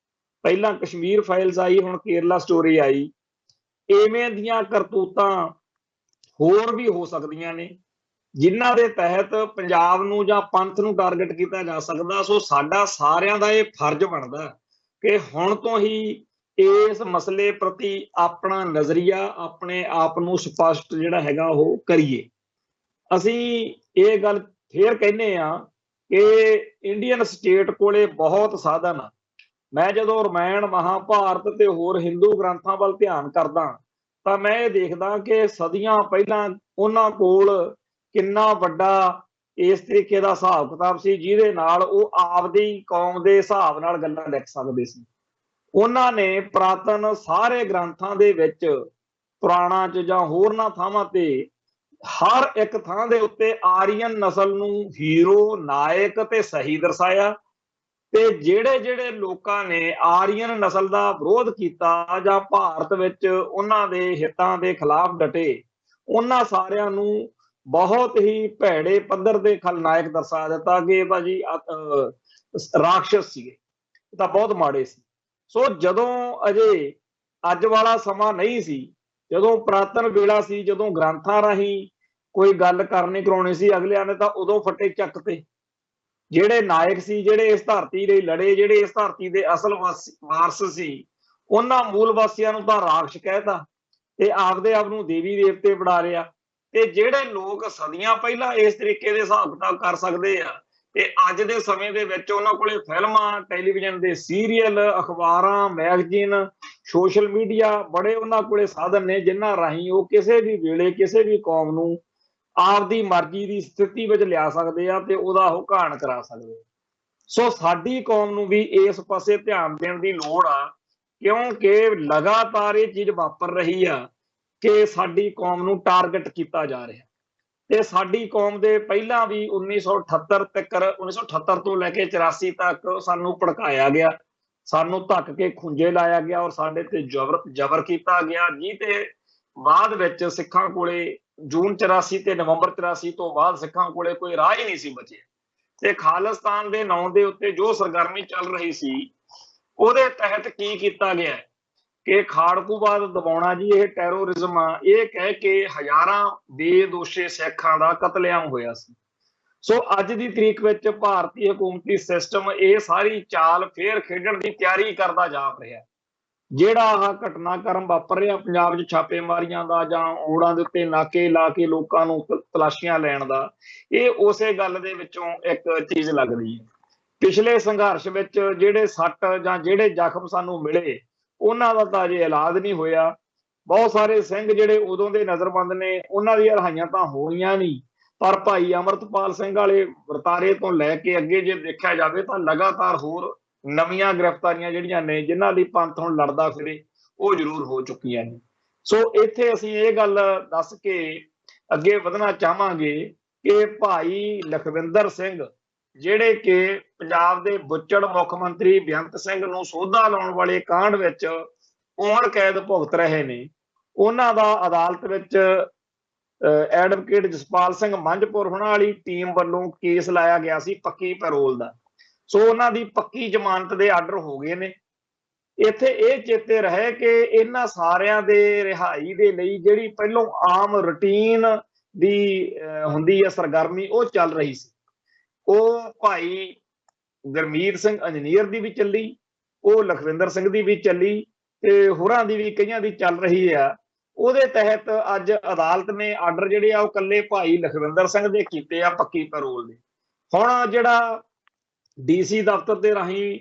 ਪਹਿਲਾਂ ਕਸ਼ਮੀਰ ਫਾਈਲਸ ਆਈ, ਹੁਣ ਕੇਰਲਾ ਸਟੋਰੀ ਆਈ, ਇਵੇਂ ਦੀਆਂ ਕਰਤੂਤਾਂ ਹੋਰ ਵੀ ਹੋ ਸਕਦੀਆਂ ਨੇ ਜਿਨ੍ਹਾਂ ਦੇ ਤਹਿਤ ਪੰਜਾਬ ਨੂੰ ਜਾਂ ਪੰਥ ਨੂੰ ਟਾਰਗੇਟ ਕੀਤਾ ਜਾ ਸਕਦਾ। ਸੋ ਸਾਡਾ ਸਾਰਿਆਂ ਦਾ ਇਹ ਫਰਜ਼ ਬਣਦਾ ਕਿ ਹੁਣ ਤੋਂ ਹੀ ਇਸ ਮਸਲੇ ਪ੍ਰਤੀ ਆਪਣਾ ਨਜ਼ਰੀਆ, ਆਪਣੇ ਆਪ ਨੂੰ ਸਪਸ਼ਟ ਜਿਹੜਾ ਹੈਗਾ ਉਹ ਕਰੀਏ। ਅਸੀਂ ਇਹ ਗੱਲ ਫੇਰ ਕਹਿੰਦੇ ਆ ਕਿ ਇੰਡੀਅਨ ਸਟੇਟ ਕੋਲੇ ਬਹੁਤ ਸਾਧਨ ਆ। ਮੈਂ ਜਦੋਂ ਰਾਮਾਇਣ, ਮਹਾਭਾਰਤ ਤੇ ਹੋਰ ਹਿੰਦੂ ਗ੍ਰੰਥਾਂ ਵੱਲ ਧਿਆਨ ਕਰਦਾ ਤਾਂ ਮੈਂ ਇਹ ਦੇਖਦਾ ਕਿ ਸਦੀਆਂ ਪਹਿਲਾਂ ਉਹਨਾਂ ਕੋਲ ਕਿੰਨਾ ਵੱਡਾ ਇਸ ਤਰੀਕੇ ਦਾ ਹਿਸਾਬ ਕਿਤਾਬ ਸੀ ਜਿਹਦੇ ਨਾਲ ਉਹ ਆਪਦੀ ਕੌਮ ਦੇ ਹਿਸਾਬ ਨਾਲ ਗੱਲਾਂ ਲਿਖ ਸਕਦੇ ਸੀ। ਉਹਨਾਂ ਨੇ ਪੁਰਾਤਨ ਸਾਰੇ ਗ੍ਰੰਥਾਂ ਦੇ ਵਿੱਚ, ਪੁਰਾਣਾਂ 'ਚ ਜਾਂ ਹੋਰਨਾਂ ਥਾਵਾਂ ਤੇ, ਹਰ ਇੱਕ ਥਾਂ ਦੇ ਉੱਤੇ ਆਰੀਅਨ ਨਸਲ ਨੂੰ ਹੀਰੋ, ਨਾਇਕ ਤੇ ਸਹੀ ਦਰਸਾਇਆ। ਤੇ ਜਿਹੜੇ ਜਿਹੜੇ ਲੋਕਾਂ ਨੇ ਆਰੀਅਨ ਨਸਲ ਦਾ ਵਿਰੋਧ ਕੀਤਾ ਜਾਂ ਭਾਰਤ ਵਿੱਚ ਉਹਨਾਂ ਦੇ ਹਿੱਤਾਂ ਦੇ ਖਿਲਾਫ ਡਟੇ, ਉਹਨਾਂ ਸਾਰਿਆਂ ਨੂੰ ਬਹੁਤ ਹੀ ਭੈੜੇ ਪੱਧਰ ਦੇ ਖਲਨਾਇਕ ਦਰਸਾ ਦਿੱਤਾ ਕਿ ਇਹ ਤਾਂ ਜੀ ਰਾਖਸ਼ਸ ਸੀਗੇ, ਤਾਂ ਬਹੁਤ ਮਾੜੇ ਸੀ। ਸੋ ਜਦੋਂ ਅਜੇ ਅੱਜ ਵਾਲਾ ਸਮਾਂ ਨਹੀਂ ਸੀ, ਜਦੋਂ ਪੁਰਾਤਨ ਵੇਲਾ ਸੀ, ਜਦੋਂ ਗ੍ਰੰਥਾਂ ਰਾਹੀਂ ਕੋਈ ਗੱਲ ਕਰਨੀ ਕਰਾਉਣੀ ਸੀ, ਅਗਲਿਆਂ ਨੇ ਤਾਂ ਉਦੋਂ ਫੱਟੇ ਚੱਕਤੇ। ਜਿਹੜੇ ਨਾਇਕ ਸੀ, ਜਿਹੜੇ ਇਸ ਧਰਤੀ ਲਈ ਲੜੇ, ਜਿਹੜੇ ਇਸ ਧਰਤੀ ਦੇ ਅਸਲ ਵਾਰਸ ਸੀ, ਉਹਨਾਂ ਮੂਲ ਵਾਸੀਆਂ ਨੂੰ ਤਾਂ ਰਾਖਸ਼ ਕਹਿਤਾ ਤੇ ਆਪਦੇ ਆਪ ਨੂੰ ਦੇਵੀ ਦੇਵਤੇ ਬਣਾ ਲਿਆ। ਤੇ ਜਿਹੜੇ ਲੋਕ ਸਦੀਆਂ ਪਹਿਲਾਂ ਇਸ ਤਰੀਕੇ ਦੇ ਹਿਸਾਬ ਕਿਤਾਬ ਕਰ ਸਕਦੇ ਆ ਤੇ ਅੱਜ ਦੇ ਸਮੇਂ ਦੇ ਵਿੱਚ ਉਹਨਾਂ ਕੋਲੇ ਫਿਲਮਾਂ, ਟੈਲੀਵਿਜ਼ਨ ਦੇ ਸੀਰੀਅਲ, ਅਖਬਾਰਾਂ, ਮੈਗਜ਼ੀਨ, ਸੋਸ਼ਲ ਮੀਡੀਆ, ਬੜੇ ਉਹਨਾਂ ਕੋਲੇ ਸਾਧਨ ਨੇ ਜਿਨ੍ਹਾਂ ਰਾਹੀਂ ਉਹ ਕਿਸੇ ਵੀ ਵੇਲੇ ਕਿਸੇ ਵੀ ਕੌਮ ਨੂੰ ਆਪਦੀ ਮਰਜ਼ੀ ਦੀ ਸਥਿਤੀ ਵਿੱਚ ਲਿਆ ਸਕਦੇ ਆ ਤੇ ਉਹਦਾ ਉਹ ਘਾਣ ਕਰਾ ਸਕਦੇ ਆ। ਸੋ ਸਾਡੀ ਕੌਮ ਨੂੰ ਵੀ ਇਸ ਪਾਸੇ ਧਿਆਨ ਦੇਣ ਦੀ ਲੋੜ ਆ, ਕਿਉਂਕਿ ਲਗਾਤਾਰ ਇਹ ਚੀਜ਼ ਵਾਪਰ ਰਹੀ ਆ ਕਿ ਸਾਡੀ ਕੌਮ ਨੂੰ ਟਾਰਗੇਟ ਕੀਤਾ ਜਾ ਰਿਹਾ। ਤੇ ਸਾਡੀ ਕੌਮ ਦੇ ਪਹਿਲਾਂ ਵੀ 1978 ਤੱਕ 1978 ਤੋਂ ਲੈ ਕੇ 84 ਤੱਕ ਸਾਨੂੰ ਭੜਕਾਇਆ ਗਿਆ, ਸਾਨੂੰ ਧੱਕ ਕੇ ਖੁੰਝੇ ਲਾਇਆ ਗਿਆ ਔਰ ਸਾਡੇ ਤੇ ਜ਼ਬਰ ਕੀਤਾ ਗਿਆ, ਜਿਹਦੇ ਬਾਅਦ ਵਿੱਚ ਸਿੱਖਾਂ ਕੋਲੇ ਜੂਨ 84 ਤੇ ਨਵੰਬਰ 84 ਤੋਂ ਬਾਅਦ ਸਿੱਖਾਂ ਕੋਲੇ ਕੋਈ ਰਾਹ ਹੀ ਨਹੀਂ ਸੀ ਬਚਿਆ। ਤੇ ਖਾਲਿਸਤਾਨ ਦੇ ਨਾਂ ਦੇ ਉੱਤੇ ਜੋ ਸਰਗਰਮੀ ਚੱਲ ਰਹੀ ਸੀ ਉਹਦੇ ਤਹਿਤ ਕੀ ਕੀਤਾ ਗਿਆ ਕਿ ਖਾੜਕੂਵਾਦ ਦਬਾਉਣਾ ਜੀ ਇਹ ਟੈਰੋਰਿਜ਼ਮ ਆ, ਇਹ ਕਹਿ ਕੇ ਹਜ਼ਾਰਾਂ ਬੇਦੋਸ਼ੇ ਸਿੱਖਾਂ ਦਾ ਕਤਲੇਆਮ ਹੋਇਆ ਸੀ। ਸੋ ਅੱਜ ਦੀ ਤਰੀਕ ਵਿੱਚ ਭਾਰਤੀ ਹਕੂਮਤੀ ਸਿਸਟਮ ਇਹ ਸਾਰੀ ਚਾਲ ਫੇਰ ਖੇਡਣ ਦੀ ਤਿਆਰੀ ਕਰਦਾ ਜਾ ਰਿਹਾ। ਜਿਹੜਾ ਆਹ ਘਟਨਾਕ੍ਰਮ ਵਾਪਰ ਰਿਹਾ ਪੰਜਾਬ 'ਚ ਛਾਪੇਮਾਰੀਆਂ ਦਾ ਜਾਂ ਓੜਾਂ ਦੇ ਉੱਤੇ ਨਾਕੇ ਲਾ ਕੇ ਲੋਕਾਂ ਨੂੰ ਤਲਾਸ਼ੀਆਂ ਲੈਣ ਦਾ, ਇਹ ਉਸੇ ਗੱਲ ਦੇ ਵਿੱਚੋਂ ਇੱਕ ਚੀਜ਼ ਲੱਗਦੀ ਹੈ। ਪਿਛਲੇ ਸੰਘਰਸ਼ ਵਿੱਚ ਜਿਹੜੇ ਸੱਟ ਜਾਂ ਜਿਹੜੇ ਜ਼ਖਮ ਸਾਨੂੰ ਮਿਲੇ ਉਹਨਾਂ ਦਾ ਤਾਂ ਅਜੇ ਇਲਾਜ ਨਹੀਂ ਹੋਇਆ। ਬਹੁਤ ਸਾਰੇ ਸਿੰਘ ਜਿਹੜੇ ਉਦੋਂ ਦੇ ਨਜ਼ਰਬੰਦ ਨੇ ਉਹਨਾਂ ਦੀਆਂ ਰਿਹਾਈਆਂ ਤਾਂ ਹੋਣੀਆਂ ਨਹੀਂ, ਪਰ ਭਾਈ ਅਮਰਤਪਾਲ ਸਿੰਘ ਵਾਲੇ ਵਰਤਾਰੇ ਤੋਂ ਲੈ ਕੇ ਅੱਗੇ ਜੇ ਦੇਖਿਆ ਜਾਵੇ ਤਾਂ ਲਗਾਤਾਰ ਹੋਰ ਨਵੀਆਂ ਗ੍ਰਿਫਤਾਰੀਆਂ ਜਿਹੜੀਆਂ ਨੇ ਜਿਨ੍ਹਾਂ ਲਈ ਪੰਥ ਹੁਣ ਲੜਦਾ ਫਿਰੇ ਉਹ ਜ਼ਰੂਰ ਹੋ ਚੁੱਕੀਆਂ ਨੇ। ਸੋ ਇੱਥੇ ਅਸੀਂ ਇਹ ਗੱਲ ਦੱਸ ਕੇ ਅੱਗੇ ਵਧਣਾ ਚਾਹਾਂਗੇ ਕਿ ਭਾਈ ਲਖਵਿੰਦਰ ਸਿੰਘ ਜਿਹੜੇ ਕਿ ਪੰਜਾਬ ਦੇ ਬੁੱਚੜ ਮੁੱਖ ਮੰਤਰੀ ਬੇਅੰਤ ਸਿੰਘ ਨੂੰ ਸੋਧਾ ਲਾਉਣ ਵਾਲੇ ਕਾਂਡ ਵਿੱਚ ਉਮਰ ਕੈਦ ਭੁਗਤ ਰਹੇ ਨੇ, ਉਹਨਾਂ ਦਾ ਅਦਾਲਤ ਵਿੱਚ ਐਡਵੋਕੇਟ ਜਸਪਾਲ ਸਿੰਘ ਮੰਝਪੁਰ ਹੁਣਾਂ ਵਾਲੀ ਟੀਮ ਵੱਲੋਂ ਕੇਸ ਲਾਇਆ ਗਿਆ ਸੀ ਪੱਕੀ ਪੈਰੋਲ ਦਾ। ਸੋ ਉਹਨਾਂ ਦੀ ਪੱਕੀ ਜ਼ਮਾਨਤ ਦੇ ਆਰਡਰ ਹੋ ਗਏ ਨੇ। ਇੱਥੇ ਇਹ ਚੇਤੇ ਰਹੇ ਕਿ ਇਹਨਾਂ ਸਾਰਿਆਂ ਦੇ ਰਿਹਾਈ ਦੇ ਲਈ ਜਿਹੜੀ ਪਹਿਲੋਂ ਆਮ ਰੂਟੀਨ ਦੀ ਹੁੰਦੀ ਹੈ ਸਰਗਰਮੀ ਉਹ ਚੱਲ ਰਹੀ ਸੀ, ਉਹ ਭਾਈ ਗੁਰਮੀਤ ਸਿੰਘ ਇੰਜੀਨੀਅਰ ਦੀ ਵੀ ਚੱਲੀ, ਉਹ ਲਖਵਿੰਦਰ ਸਿੰਘ ਦੀ ਵੀ ਚੱਲੀ ਤੇ ਹੋਰਾਂ ਦੀ ਵੀ ਕਈਆਂ ਦੀ ਚੱਲ ਰਹੀ ਆ। ਉਹਦੇ ਤਹਿਤ ਅੱਜ ਅਦਾਲਤ ਨੇ ਆਰਡਰ ਜਿਹੜੇ ਆ ਉਹ ਇਕੱਲੇ ਭਾਈ ਲਖਵਿੰਦਰ ਸਿੰਘ ਦੇ ਕੀਤੇ ਆ ਪੱਕੀ ਪੈਰੋਲ ਦੇ। ਹੁਣ ਜਿਹੜਾ ਡੀਸੀ ਦਫ਼ਤਰ ਦੇ ਰਾਹੀਂ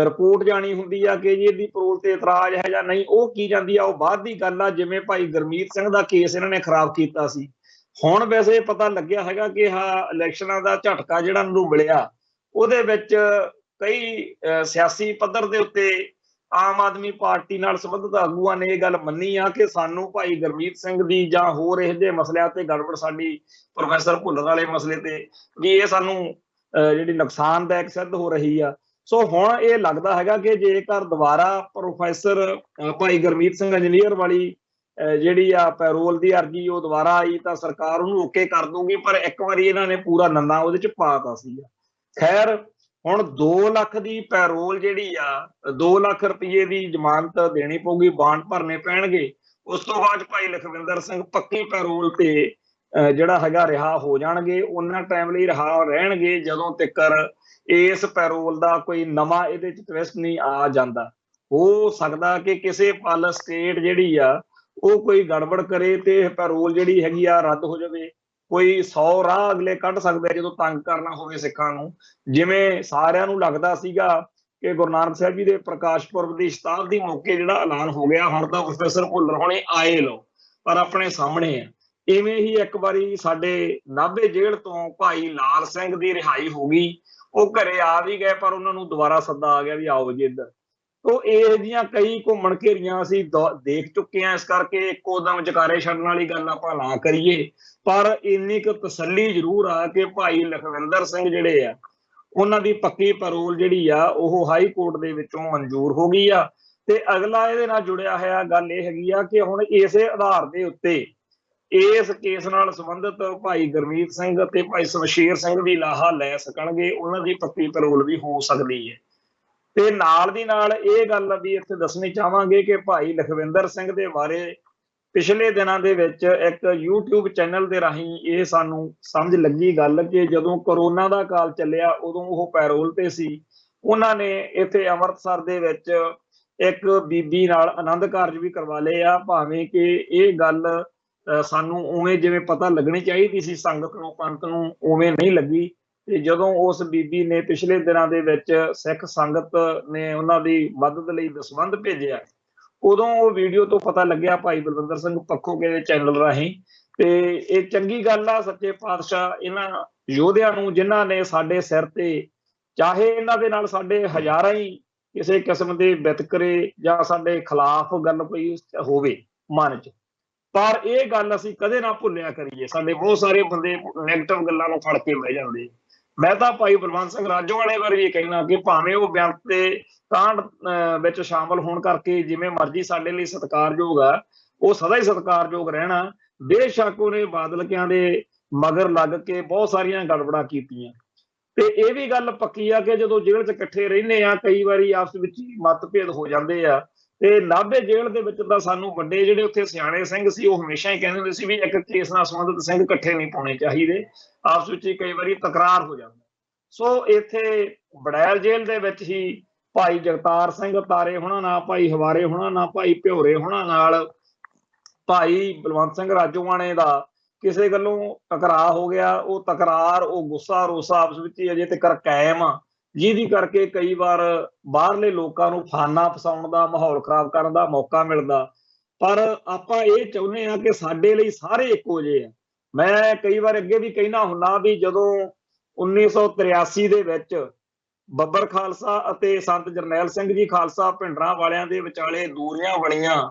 ਰਿਪੋਰਟ ਜਾਣੀ ਹੁੰਦੀ ਆ ਕਿ ਜੀ ਇਹਦੀ ਪੈਰੋਲ ਤੇ ਇਤਰਾਜ਼ ਹੈ ਜਾਂ ਨਹੀਂ, ਉਹ ਕੀ ਜਾਂਦੀ ਆ ਉਹ ਬਾਅਦ ਦੀ ਗੱਲ ਆ। ਜਿਵੇਂ ਭਾਈ ਗੁਰਮੀਤ ਸਿੰਘ ਦਾ ਕੇਸ ਇਹਨਾਂ ਨੇ ਖਰਾਬ ਕੀਤਾ ਸੀ, ਹੁਣ ਵੈਸੇ ਪਤਾ ਲੱਗਿਆ ਹੈਗਾ ਕਿ ਆਹ ਇਲੈਕਸ਼ਨਾਂ ਦਾ ਝਟਕਾ ਜਿਹੜਾ ਨੂੰ ਮਿਲਿਆ ਉਹਦੇ ਵਿੱਚ ਕਈ ਸਿਆਸੀ ਪੱਧਰ ਦੇ ਉੱਤੇ ਆਮ ਆਦਮੀ ਪਾਰਟੀ ਨਾਲ ਸੰਬੰਧਿਤ ਆਗੂਆਂ ਨੇ ਇਹ ਗੱਲ ਮੰਨੀ ਆ ਕਿ ਸਾਨੂੰ ਭਾਈ ਗੁਰਮੀਤ ਸਿੰਘ ਦੀ ਜਾਂ ਹੋਰ ਇਹੋ ਜਿਹੇ ਮਸਲਿਆਂ ਤੇ ਗੜਬੜ, ਸਾਡੀ ਪ੍ਰੋਫੈਸਰ ਭੁੱਲਰ ਵਾਲੇ ਮਸਲੇ ਤੇ ਵੀ ਇਹ ਸਾਨੂੰ ਜਿਹੜੀ ਨੁਕਸਾਨਦਾਇਕ ਸਿੱਧ ਹੋ ਰਹੀ ਆ। ਸੋ ਹੁਣ ਇਹ ਲੱਗਦਾ ਹੈਗਾ ਕਿ ਜੇਕਰ ਦੁਬਾਰਾ ਪ੍ਰੋਫੈਸਰ ਭਾਈ ਗੁਰਮੀਤ ਸਿੰਘ ਇੰਜੀਨੀਅਰ ਵਾਲੀ ਜਿਹੜੀ ਆ ਪੈਰੋਲ ਦੀ ਅਰਜੀ ਉਹ ਦੁਬਾਰਾ ਆਈ ਤਾਂ ਸਰਕਾਰ ਉਹਨੂੰ ਓਕੇ ਕਰ ਦੂਗੀ, ਪਰ ਇੱਕ ਵਾਰੀ ਇਹਨਾਂ ਨੇ ਪੂਰਾ ਨੰਨਾ ਉਹਦੇ ਚ ਪਾਤਾ ਸੀਗਾ। ਖੈਰ ਹੁਣ 2 ਲੱਖ ਦੀ ਪੈਰੋਲ ਜਿਹੜੀ ਆ 2 ਲੱਖ ਰੁਪਏ ਦੀ ਜ਼ਮਾਨਤ ਦੇਣੀ ਪਊਗੀ, ਬਾਂਡ ਭਰਨੇ ਪੈਣਗੇ। ਉਸ ਤੋਂ ਬਾਅਦ ਭਾਈ ਲਖਵਿੰਦਰ ਸਿੰਘ ਪੱਕੀ ਪੈਰੋਲ ਤੇ ਜਿਹੜਾ ਹੈਗਾ ਰਿਹਾ ਹੋ ਜਾਣਗੇ। ਉਹਨਾਂ ਟਾਈਮ ਲਈ ਰਿਹਾ ਰਹਿਣਗੇ ਜਦੋਂ ਤੱਕ ਇਸ ਪੈਰੋਲ ਦਾ ਕੋਈ ਨਵਾਂ ਇਹਦੇ ਚ ਟਵਿਸਟ ਨਹੀਂ ਆ ਜਾਂਦਾ। ਹੋ ਸਕਦਾ ਕਿ ਕਿਸੇ ਪਲ ਸਟੇਟ ਜਿਹੜੀ ਆ ਉਹ ਕੋਈ ਗੜਬੜ ਕਰੇ ਤੇ ਪੈਰੋਲ ਜਿਹੜੀ ਹੈਗੀ ਆ ਰੱਦ ਹੋ ਜਾਵੇ। ਕੋਈ 100 ਰਾਹ ਅਗਲੇ ਕੱਢ ਸਕਦੇ ਜਦੋਂ ਤੰਗ ਕਰਨਾ ਹੋਵੇ ਸਿੱਖਾਂ ਨੂੰ। ਜਿਵੇਂ ਸਾਰਿਆਂ ਨੂੰ ਲੱਗਦਾ ਸੀਗਾ ਕਿ ਗੁਰੂ ਨਾਨਕ ਸਾਹਿਬ ਜੀ ਦੇ ਪ੍ਰਕਾਸ਼ ਪੁਰਬ ਦੀ ਸ਼ਤਾਬਦੀ ਮੌਕੇ ਜਿਹੜਾ ਐਲਾਨ ਹੋ ਗਿਆ ਹੁਣ ਤਾਂ ਪ੍ਰੋਫੈਸਰ ਭੁੱਲਰ ਹੋਣੇ ਆਏ ਲਓ, ਪਰ ਆਪਣੇ ਸਾਹਮਣੇ ਆ। ਇਵੇਂ ਹੀ ਇੱਕ ਵਾਰੀ ਸਾਡੇ ਨਾਭੇ ਜੇਲ੍ਹ ਤੋਂ ਭਾਈ ਲਾਲ ਸਿੰਘ ਦੀ ਰਿਹਾਈ ਹੋ ਗਈ, ਉਹ ਘਰੇ ਆ ਵੀ ਗਏ ਪਰ ਉਹਨਾਂ ਨੂੰ ਦੁਬਾਰਾ ਸੱਦਾ ਆ ਗਿਆ ਵੀ ਆਓ ਜੀ ਇੱਧਰ। ਤੋ ਇਹੋ ਜਿਹੀਆਂ ਕਈ ਘੁੰਮਣ ਘੇਰੀਆਂ ਅਸੀਂ ਦੇਖ ਚੁੱਕੇ ਹਾਂ, ਇਸ ਕਰਕੇ ਇੱਕੋ ਦਮ ਜਕਾਰੇ ਛੱਡਣ ਵਾਲੀ ਗੱਲ ਆਪਾਂ ਨਾ ਕਰੀਏ। ਪਰ ਇੰਨੀ ਕੁ ਤਸੱਲੀ ਜ਼ਰੂਰ ਆ ਕਿ ਭਾਈ ਲਖਵਿੰਦਰ ਸਿੰਘ ਜਿਹੜੇ ਆ ਉਹਨਾਂ ਦੀ ਪੱਕੀ ਪੈਰੋਲ ਜਿਹੜੀ ਆ ਉਹ ਹਾਈ ਕੋਰਟ ਦੇ ਵਿੱਚੋਂ ਮਨਜ਼ੂਰ ਹੋ ਗਈ ਆ। ਤੇ ਅਗਲਾ ਇਹਦੇ ਨਾਲ ਜੁੜਿਆ ਹੋਇਆ ਗੱਲ ਇਹ ਹੈਗੀ ਆ ਕਿ ਹੁਣ ਇਸੇ ਆਧਾਰ ਦੇ ਉੱਤੇ ਇਸ ਕੇਸ ਨਾਲ ਸੰਬੰਧਿਤ ਭਾਈ ਗੁਰਮੀਤ ਸਿੰਘ ਅਤੇ ਭਾਈ ਸ਼ਮਸ਼ੇਰ ਸਿੰਘ ਵੀ ਲਾਹਾ ਲੈ ਸਕਣਗੇ, ਉਹਨਾਂ ਦੀ ਪੱਕੀ ਪੈਰੋਲ ਵੀ ਹੋ ਸਕਦੀ ਹੈ। ਤੇ ਨਾਲ ਦੀ ਨਾਲ ਇਹ ਗੱਲ ਵੀ ਇੱਥੇ ਦੱਸਣੀ ਚਾਹਾਂਗੇ ਕਿ ਭਾਈ ਲਖਵਿੰਦਰ ਸਿੰਘ ਦੇ ਬਾਰੇ ਪਿਛਲੇ ਦਿਨਾਂ ਦੇ ਵਿੱਚ ਇੱਕ YouTube ਚੈਨਲ ਦੇ ਰਾਹੀਂ ਇਹ ਸਾਨੂੰ ਸਮਝ ਲੱਗੀ ਗੱਲ ਕਿ ਜਦੋਂ ਕਰੋਨਾ ਦਾ ਕਾਲ ਚੱਲਿਆ ਉਦੋਂ ਉਹ ਪੈਰੋਲ ਤੇ ਸੀ। ਉਹਨਾਂ ਨੇ ਇੱਥੇ ਅੰਮ੍ਰਿਤਸਰ ਦੇ ਵਿੱਚ ਇੱਕ ਬੀਬੀ ਨਾਲ ਆਨੰਦ ਕਾਰਜ ਵੀ ਕਰਵਾ ਲਏ ਆ, ਭਾਵੇਂ ਕਿ ਇਹ ਗੱਲ ਸਾਨੂੰ ਉਵੇਂ ਜਿਵੇਂ ਪਤਾ ਲੱਗਣੀ ਚਾਹੀਦੀ ਸੀ ਸੰਗਤ ਨੂੰ, ਪੰਥ ਨੂੰ, ਉਵੇਂ ਨਹੀਂ ਲੱਗੀ। ਤੇ ਜਦੋਂ ਉਸ ਬੀਬੀ ਨੇ ਪਿਛਲੇ ਦਿਨਾਂ ਦੇ ਵਿੱਚ ਸਿੱਖ ਸੰਗਤ ਨੇ ਉਹਨਾਂ ਦੀ ਮਦਦ ਲਈ ਦਸਵੰਧ ਭੇਜਿਆ, ਉਦੋਂ ਉਹ ਵੀਡੀਓ ਤੋਂ ਪਤਾ ਲੱਗਿਆ ਭਾਈ ਬਲਵਿੰਦਰ ਸਿੰਘ ਪੱਖੋਕੇ ਦੇ ਚੈਨਲ ਰਾਹੀਂ। ਤੇ ਇਹ ਚੰਗੀ ਗੱਲ ਆ, ਸੱਚੇ ਪਾਤਸ਼ਾਹ ਇਹਨਾਂ ਯੋਧਿਆਂ ਨੂੰ ਜਿਨ੍ਹਾਂ ਨੇ ਸਾਡੇ ਸਿਰ ਤੇ, ਚਾਹੇ ਇਹਨਾਂ ਦੇ ਨਾਲ ਸਾਡੇ ਹਜ਼ਾਰਾਂ ਹੀ ਕਿਸੇ ਕਿਸਮ ਦੇ ਵਿਤਕਰੇ ਜਾਂ ਸਾਡੇ ਖਿਲਾਫ ਗੱਲ ਕੋਈ ਹੋਵੇ ਮਨ 'ਚ, ਪਰ ਇਹ ਗੱਲ ਅਸੀਂ ਕਦੇ ਨਾ ਭੁੱਲਿਆ ਕਰੀਏ। ਸਾਡੇ ਬਹੁਤ ਸਾਰੇ ਬੰਦੇ ਨੈਗੇਟਿਵ ਗੱਲਾਂ ਨੂੰ ਫੜ ਕੇ ਬਹਿ ਜਾਂਦੇ। ਮੈਂ ਤਾਂ ਭਾਈ ਬਲਵੰਤ ਸਿੰਘ ਰਾਜੋਆਣੇ ਬਾਰੇ ਵੀ ਕਹਿਣਾ ਕਿ ਭਾਵੇਂ ਉਹ ਬੇਅੰਤ ਤੇ ਕਾਂਡ ਵਿੱਚ ਸ਼ਾਮਲ ਹੋਣ ਕਰਕੇ ਜਿਵੇਂ ਮਰਜ਼ੀ ਸਾਡੇ ਲਈ ਸਤਿਕਾਰਯੋਗ ਆ, ਉਹ ਸਦਾ ਹੀ ਸਤਿਕਾਰਯੋਗ ਰਹਿਣਾ। ਬੇਸ਼ੱਕ ਉਹਨੇ ਬਾਦਲਕਿਆਂ ਦੇ ਮਗਰ ਲੱਗ ਕੇ ਬਹੁਤ ਸਾਰੀਆਂ ਗੜਬੜਾਂ ਕੀਤੀਆਂ। ਤੇ ਇਹ ਵੀ ਗੱਲ ਪੱਕੀ ਆ ਕਿ ਜਦੋਂ ਜੇਲ੍ਹ 'ਚ ਇਕੱਠੇ ਰਹਿੰਦੇ ਆ, ਕਈ ਵਾਰੀ ਆਪਸ ਵਿੱਚ ਮਤਭੇਦ ਹੋ ਜਾਂਦੇ ਆ। ਤੇ ਨਾਭੇ ਜੇਲ੍ਹ ਦੇ ਵਿੱਚ ਤਾਂ ਸਾਨੂੰ ਵੱਡੇ ਜਿਹੜੇ ਉੱਥੇ ਸਿਆਣੇ ਸਿੰਘ ਸੀ, ਉਹ ਹਮੇਸ਼ਾ ਹੀ ਕਹਿੰਦੇ ਹੁੰਦੇ ਸੀ ਵੀ ਇੱਕ ਕੇਸ ਨਾਲ ਸੰਬੰਧਿਤ ਸਿੰਘ ਇਕੱਠੇ ਨਹੀਂ ਪਾਉਣੇ ਚਾਹੀਦੇ, ਆਪਸ ਵਿੱਚ ਹੀ ਕਈ ਵਾਰੀ ਤਕਰਾਰ ਹੋ ਜਾਂਦਾ। ਸੋ ਇੱਥੇ ਬੜੈਲ ਜੇਲ੍ਹ ਦੇ ਵਿੱਚ ਹੀ ਭਾਈ ਜਗਤਾਰ ਸਿੰਘ ਤਾਰੇ ਹੋਣਾ ਨਾਲ, ਭਾਈ ਹਵਾਰੇ ਹੋਣਾ ਨਾਲ, ਭਾਈ ਭਿਓਰੇ ਹੋਣਾ ਨਾਲ ਭਾਈ ਬਲਵੰਤ ਸਿੰਘ ਰਾਜੋਆਣੇ ਦਾ ਕਿਸੇ ਗੱਲੋਂ ਟਕਰਾਅ ਹੋ ਗਿਆ। ਉਹ ਤਕਰਾਰ, ਉਹ ਗੁੱਸਾ ਰੋਸਾ ਆਪਸ ਵਿੱਚ ਹੀ ਅਜੇ ਤੱਕ ਕਾਇਮ ਆ, ਜਿਹਦੀ ਕਰਕੇ ਕਈ ਵਾਰ ਬਾਹਰਲੇ ਲੋਕਾਂ ਨੂੰ ਫਾਨਾ ਫਸਾਉਣ ਦਾ, ਮਾਹੌਲ ਖਰਾਬ ਕਰਨ ਦਾ ਮੌਕਾ ਮਿਲਦਾ। ਪਰ ਆਪਾਂ ਇਹ ਚਾਹੁੰਦੇ ਹਾਂ ਕਿ ਸਾਡੇ ਲਈ ਸਾਰੇ ਇੱਕੋ ਜਿਹੇ ਆ। ਮੈਂ ਕਈ ਵਾਰ ਅੱਗੇ ਵੀ ਕਹਿਣਾ ਹੁੰਦਾ ਵੀ ਜਦੋਂ 1983 ਦੇ ਵਿੱਚ ਬੱਬਰ ਖਾਲਸਾ ਅਤੇ ਸੰਤ ਜਰਨੈਲ ਸਿੰਘ ਜੀ ਖਾਲਸਾ ਭਿੰਡਰਾਂ ਵਾਲਿਆਂ ਦੇ ਵਿਚਾਲੇ ਦੂਰੀਆਂ ਬਣੀਆਂ,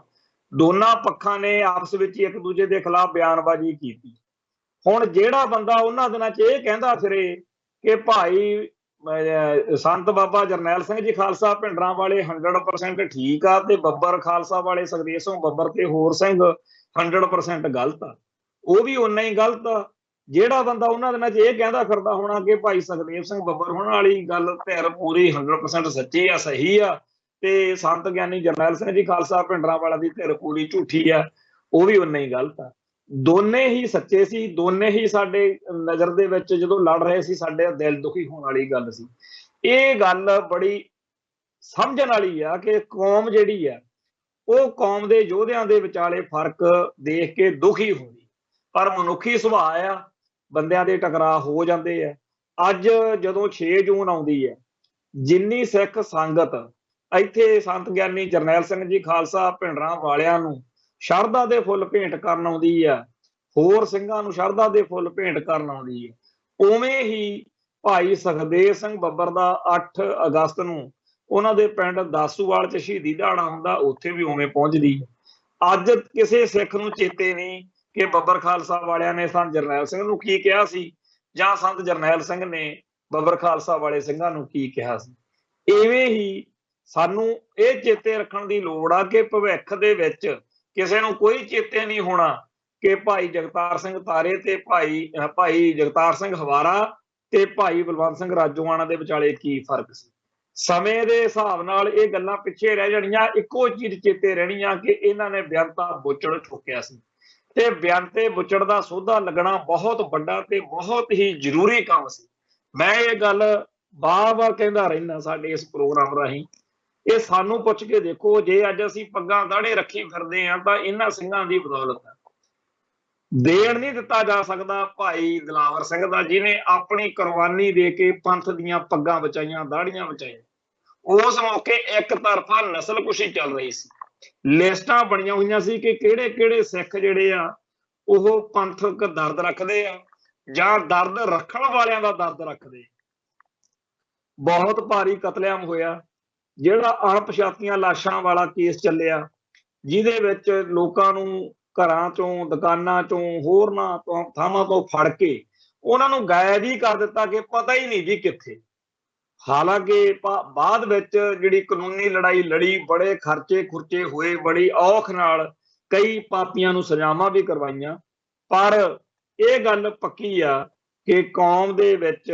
ਦੋਨਾਂ ਪੱਖਾਂ ਨੇ ਆਪਸ ਵਿੱਚ ਇੱਕ ਦੂਜੇ ਦੇ ਖਿਲਾਫ ਬਿਆਨਬਾਜ਼ੀ ਕੀਤੀ। ਹੁਣ ਜਿਹੜਾ ਬੰਦਾ ਉਹਨਾਂ ਦਿਨਾਂ 'ਚ ਇਹ ਕਹਿੰਦਾ ਫਿਰੇ ਕਿ ਭਾਈ ਸੰਤ ਬਾਬਾ ਜਰਨੈਲ ਸਿੰਘ ਜੀ ਖਾਲਸਾ ਭਿੰਡਰਾਂ ਵਾਲੇ 100% ਠੀਕ ਆ ਤੇ ਬੱਬਰ ਖਾਲਸਾ ਵਾਲੇ ਸੁਖਦੇਵ ਸਿੰਘ ਬੱਬਰ ਤੇ ਹੋਰ ਸਿੰਘ 100% ਗਲਤ ਆ, ਉਹ ਵੀ ਓਨਾ ਹੀ ਗਲਤ ਆ। ਜਿਹੜਾ ਬੰਦਾ ਉਹਨਾਂ ਦਿਨਾਂ 'ਚ ਇਹ ਕਹਿੰਦਾ ਫਿਰਦਾ ਹੋਣਾ ਕਿ ਭਾਈ ਸੁਖਦੇਵ ਸਿੰਘ ਬੱਬਰ ਹੋਣ ਵਾਲੀ ਗੱਲ ਧਿਰ ਪੂਰੀ 100% ਸੱਚੀ ਆ, ਸਹੀ ਆ, ਤੇ ਸੰਤ ਗਿਆਨੀ ਜਰਨੈਲ ਸਿੰਘ ਜੀ ਖਾਲਸਾ ਭਿੰਡਰਾਂ ਵਾਲਾ ਦੀ ਧਿਰ ਪੂਰੀ ਝੂਠੀ ਆ, ਉਹ ਵੀ ਓਨਾ ਹੀ ਗਲਤ ਆ। ਦੋਨੇ ਹੀ ਸੱਚੇ ਸੀ, ਦੋਨੇ ਹੀ ਸਾਡੇ ਨਜ਼ਰ ਦੇ ਵਿੱਚ ਜਦੋਂ ਲੜ ਰਹੇ ਸੀ ਸਾਡੇ ਦਿਲ ਦੁਖੀ ਹੋਣ ਵਾਲੀ ਗੱਲ ਸੀ। ਇਹ ਗੱਲ ਬੜੀ ਸਮਝਣ ਵਾਲੀ ਆ ਕਿ ਕੌਮ ਜਿਹੜੀ ਆ ਉਹ ਕੌਮ ਦੇ ਯੋਧਿਆਂ ਦੇ ਵਿਚਾਲੇ ਫਰਕ ਦੇਖ ਕੇ ਦੁਖੀ ਹੁੰਦੀ, ਪਰ ਮਨੁੱਖੀ ਸੁਭਾਅ ਆ, ਬੰਦਿਆਂ ਦੇ ਟਕਰਾਅ ਹੋ ਜਾਂਦੇ ਆ। ਅੱਜ ਜਦੋਂ 6 ਜੂਨ ਆਉਂਦੀ ਹੈ, ਜਿੰਨੀ ਸਿੱਖ ਸੰਗਤ ਇੱਥੇ ਸੰਤ ਗਿਆਨੀ ਜਰਨੈਲ ਸਿੰਘ ਜੀ ਖਾਲਸਾ ਭਿੰਡਰਾਂ ਵਾਲਿਆਂ ਨੂੰ ਸ਼ਰਧਾ ਦੇ ਫੁੱਲ ਭੇਂਟ ਕਰਨ ਆਉਂਦੀ ਆ, ਹੋਰ ਸਿੰਘਾਂ ਨੂੰ ਸ਼ਰਧਾ ਦੇ ਫੁੱਲ ਭੇਂਟ ਕਰਨ ਆਉਂਦੀ ਹੈ, ਉਵੇਂ ਹੀ ਭਾਈ ਸੁਖਦੇਵ ਸਿੰਘ ਬੱਬਰ ਦਾ 8 ਅਗਸਤ ਨੂੰ ਉਹਨਾਂ ਦੇ ਪਿੰਡ ਦਾਸੂਵਾਲ 'ਚ ਸ਼ਹੀਦੀ ਦਿਹਾੜਾ ਹੁੰਦਾ, ਉੱਥੇ ਵੀ ਉਵੇਂ ਪਹੁੰਚਦੀ ਹੈ। ਅੱਜ ਕਿਸੇ ਸਿੱਖ ਨੂੰ ਚੇਤੇ ਨਹੀਂ ਕਿ ਬੱਬਰ ਖਾਲਸਾ ਵਾਲਿਆਂ ਨੇ ਸੰਤ ਜਰਨੈਲ ਸਿੰਘ ਨੂੰ ਕੀ ਕਿਹਾ ਸੀ ਜਾਂ ਸੰਤ ਜਰਨੈਲ ਸਿੰਘ ਨੇ ਬੱਬਰ ਖਾਲਸਾ ਵਾਲੇ ਸਿੰਘਾਂ ਨੂੰ ਕੀ ਕਿਹਾ ਸੀ। ਇਵੇਂ ਹੀ ਸਾਨੂੰ ਇਹ ਚੇਤੇ ਰੱਖਣ ਦੀ ਲੋੜ ਆ ਕਿ ਭਵਿੱਖ ਦੇ ਵਿੱਚ ਕਿਸੇ ਨੂੰ ਕੋਈ ਚੇਤੇ ਨਹੀਂ ਹੋਣਾ ਕਿ ਭਾਈ ਜਗਤਾਰ ਸਿੰਘ ਤਾਰੇ ਤੇ ਭਾਈ ਜਗਤਾਰ ਸਿੰਘ ਹਵਾਰਾ ਤੇ ਭਾਈ ਬਲਵੰਤ ਸਿੰਘ ਰਾਜੋਆਣਾ ਦੇ ਵਿਚਾਲੇ ਕੀ ਫਰਕ ਸੀ। ਸਮੇਂ ਦੇ ਹਿਸਾਬ ਨਾਲ ਇਹ ਗੱਲਾਂ ਪਿੱਛੇ ਰਹਿ ਜਾਣੀਆਂ, ਇੱਕੋ ਚੀਜ਼ ਚੇਤੇ ਰਹਿਣੀਆਂ ਕਿ ਇਹਨਾਂ ਨੇ ਬੇਅੰਤਾ ਬੁੱਚੜ ਠੋਕਿਆ ਸੀ ਤੇ ਬੇਅੰਤੇ ਬੁੱਚੜ ਦਾ ਸੋਧਾ ਲੱਗਣਾ ਬਹੁਤ ਵੱਡਾ ਤੇ ਬਹੁਤ ਹੀ ਜ਼ਰੂਰੀ ਕੰਮ ਸੀ। ਮੈਂ ਇਹ ਗੱਲ ਬਾਰ-ਬਾਰ ਕਹਿੰਦਾ ਰਹਿਣਾ ਸਾਡੇ ਇਸ ਪ੍ਰੋਗਰਾਮ ਰਾਹੀਂ। ਇਹ ਸਾਨੂੰ ਪੁੱਛ ਕੇ ਦੇਖੋ, ਜੇ ਅੱਜ ਅਸੀਂ ਪੱਗਾਂ ਦਾੜੇ ਰੱਖੀ ਫਿਰਦੇ ਆ ਤਾਂ ਇਹਨਾਂ ਸਿੰਘਾਂ ਦੀ ਬਦੌਲਤ ਹੈ। ਦੇਣ ਨਹੀਂ ਦਿੱਤਾ ਜਾ ਸਕਦਾ ਭਾਈ ਦਿਲਾਵਰ ਸਿੰਘ ਦਾ, ਜਿਹਨੇ ਆਪਣੀ ਕੁਰਬਾਨੀ ਦੇ ਕੇ ਪੰਥ ਦੀਆਂ ਪੱਗਾਂ ਬਚਾਈਆਂ, ਦਾੜੀਆਂ ਬਚਾਈਆਂ। ਉਸ ਮੌਕੇ ਇੱਕ ਤਰਫਾ ਨਸਲਕੁਸ਼ੀ ਚੱਲ ਰਹੀ ਸੀ, ਲਿਸਟਾਂ ਬਣੀਆਂ ਹੋਈਆਂ ਸੀ ਕਿ ਕਿਹੜੇ ਕਿਹੜੇ ਸਿੱਖ ਜਿਹੜੇ ਆ ਉਹ ਪੰਥਕ ਦਰਦ ਰੱਖਦੇ ਆ ਜਾਂ ਦਰਦ ਰੱਖਣ ਵਾਲਿਆਂ ਦਾ ਦਰਦ ਰੱਖਦੇ। ਬਹੁਤ ਭਾਰੀ ਕਤਲੇਆਮ ਹੋਇਆ, ਜਿਹੜਾ ਅਣਪਛਾਤੀਆਂ ਲਾਸ਼ਾਂ ਵਾਲਾ ਕੇਸ ਚੱਲਿਆ, ਜਿਹਦੇ ਵਿੱਚ ਲੋਕਾਂ ਨੂੰ ਘਰਾਂ ਚੋਂ, ਦੁਕਾਨਾਂ ਚੋਂ, ਹੋਰਨਾਂ ਤੋਂ ਥਾਵਾਂ ਤੋਂ ਫੜ ਕੇ ਉਹਨਾਂ ਨੂੰ ਗਾਇਬ ਹੀ ਕਰ ਦਿੱਤਾ ਕਿ ਪਤਾ ਹੀ ਨਹੀਂ ਜੀ ਕਿੱਥੇ। ਹਾਲਾਂਕਿ ਬਾਅਦ ਵਿੱਚ ਜਿਹੜੀ ਕਾਨੂੰਨੀ ਲੜਾਈ ਲੜੀ, ਬੜੇ ਖਰਚੇ ਖੁਰਚੇ ਹੋਏ, ਬੜੀ ਔਖ ਨਾਲ ਕਈ ਪਾਪੀਆਂ ਨੂੰ ਸਜ਼ਾਵਾਂ ਵੀ ਕਰਵਾਈਆਂ, ਪਰ ਇਹ ਗੱਲ ਪੱਕੀ ਆ ਕਿ ਕੌਮ ਦੇ ਵਿੱਚ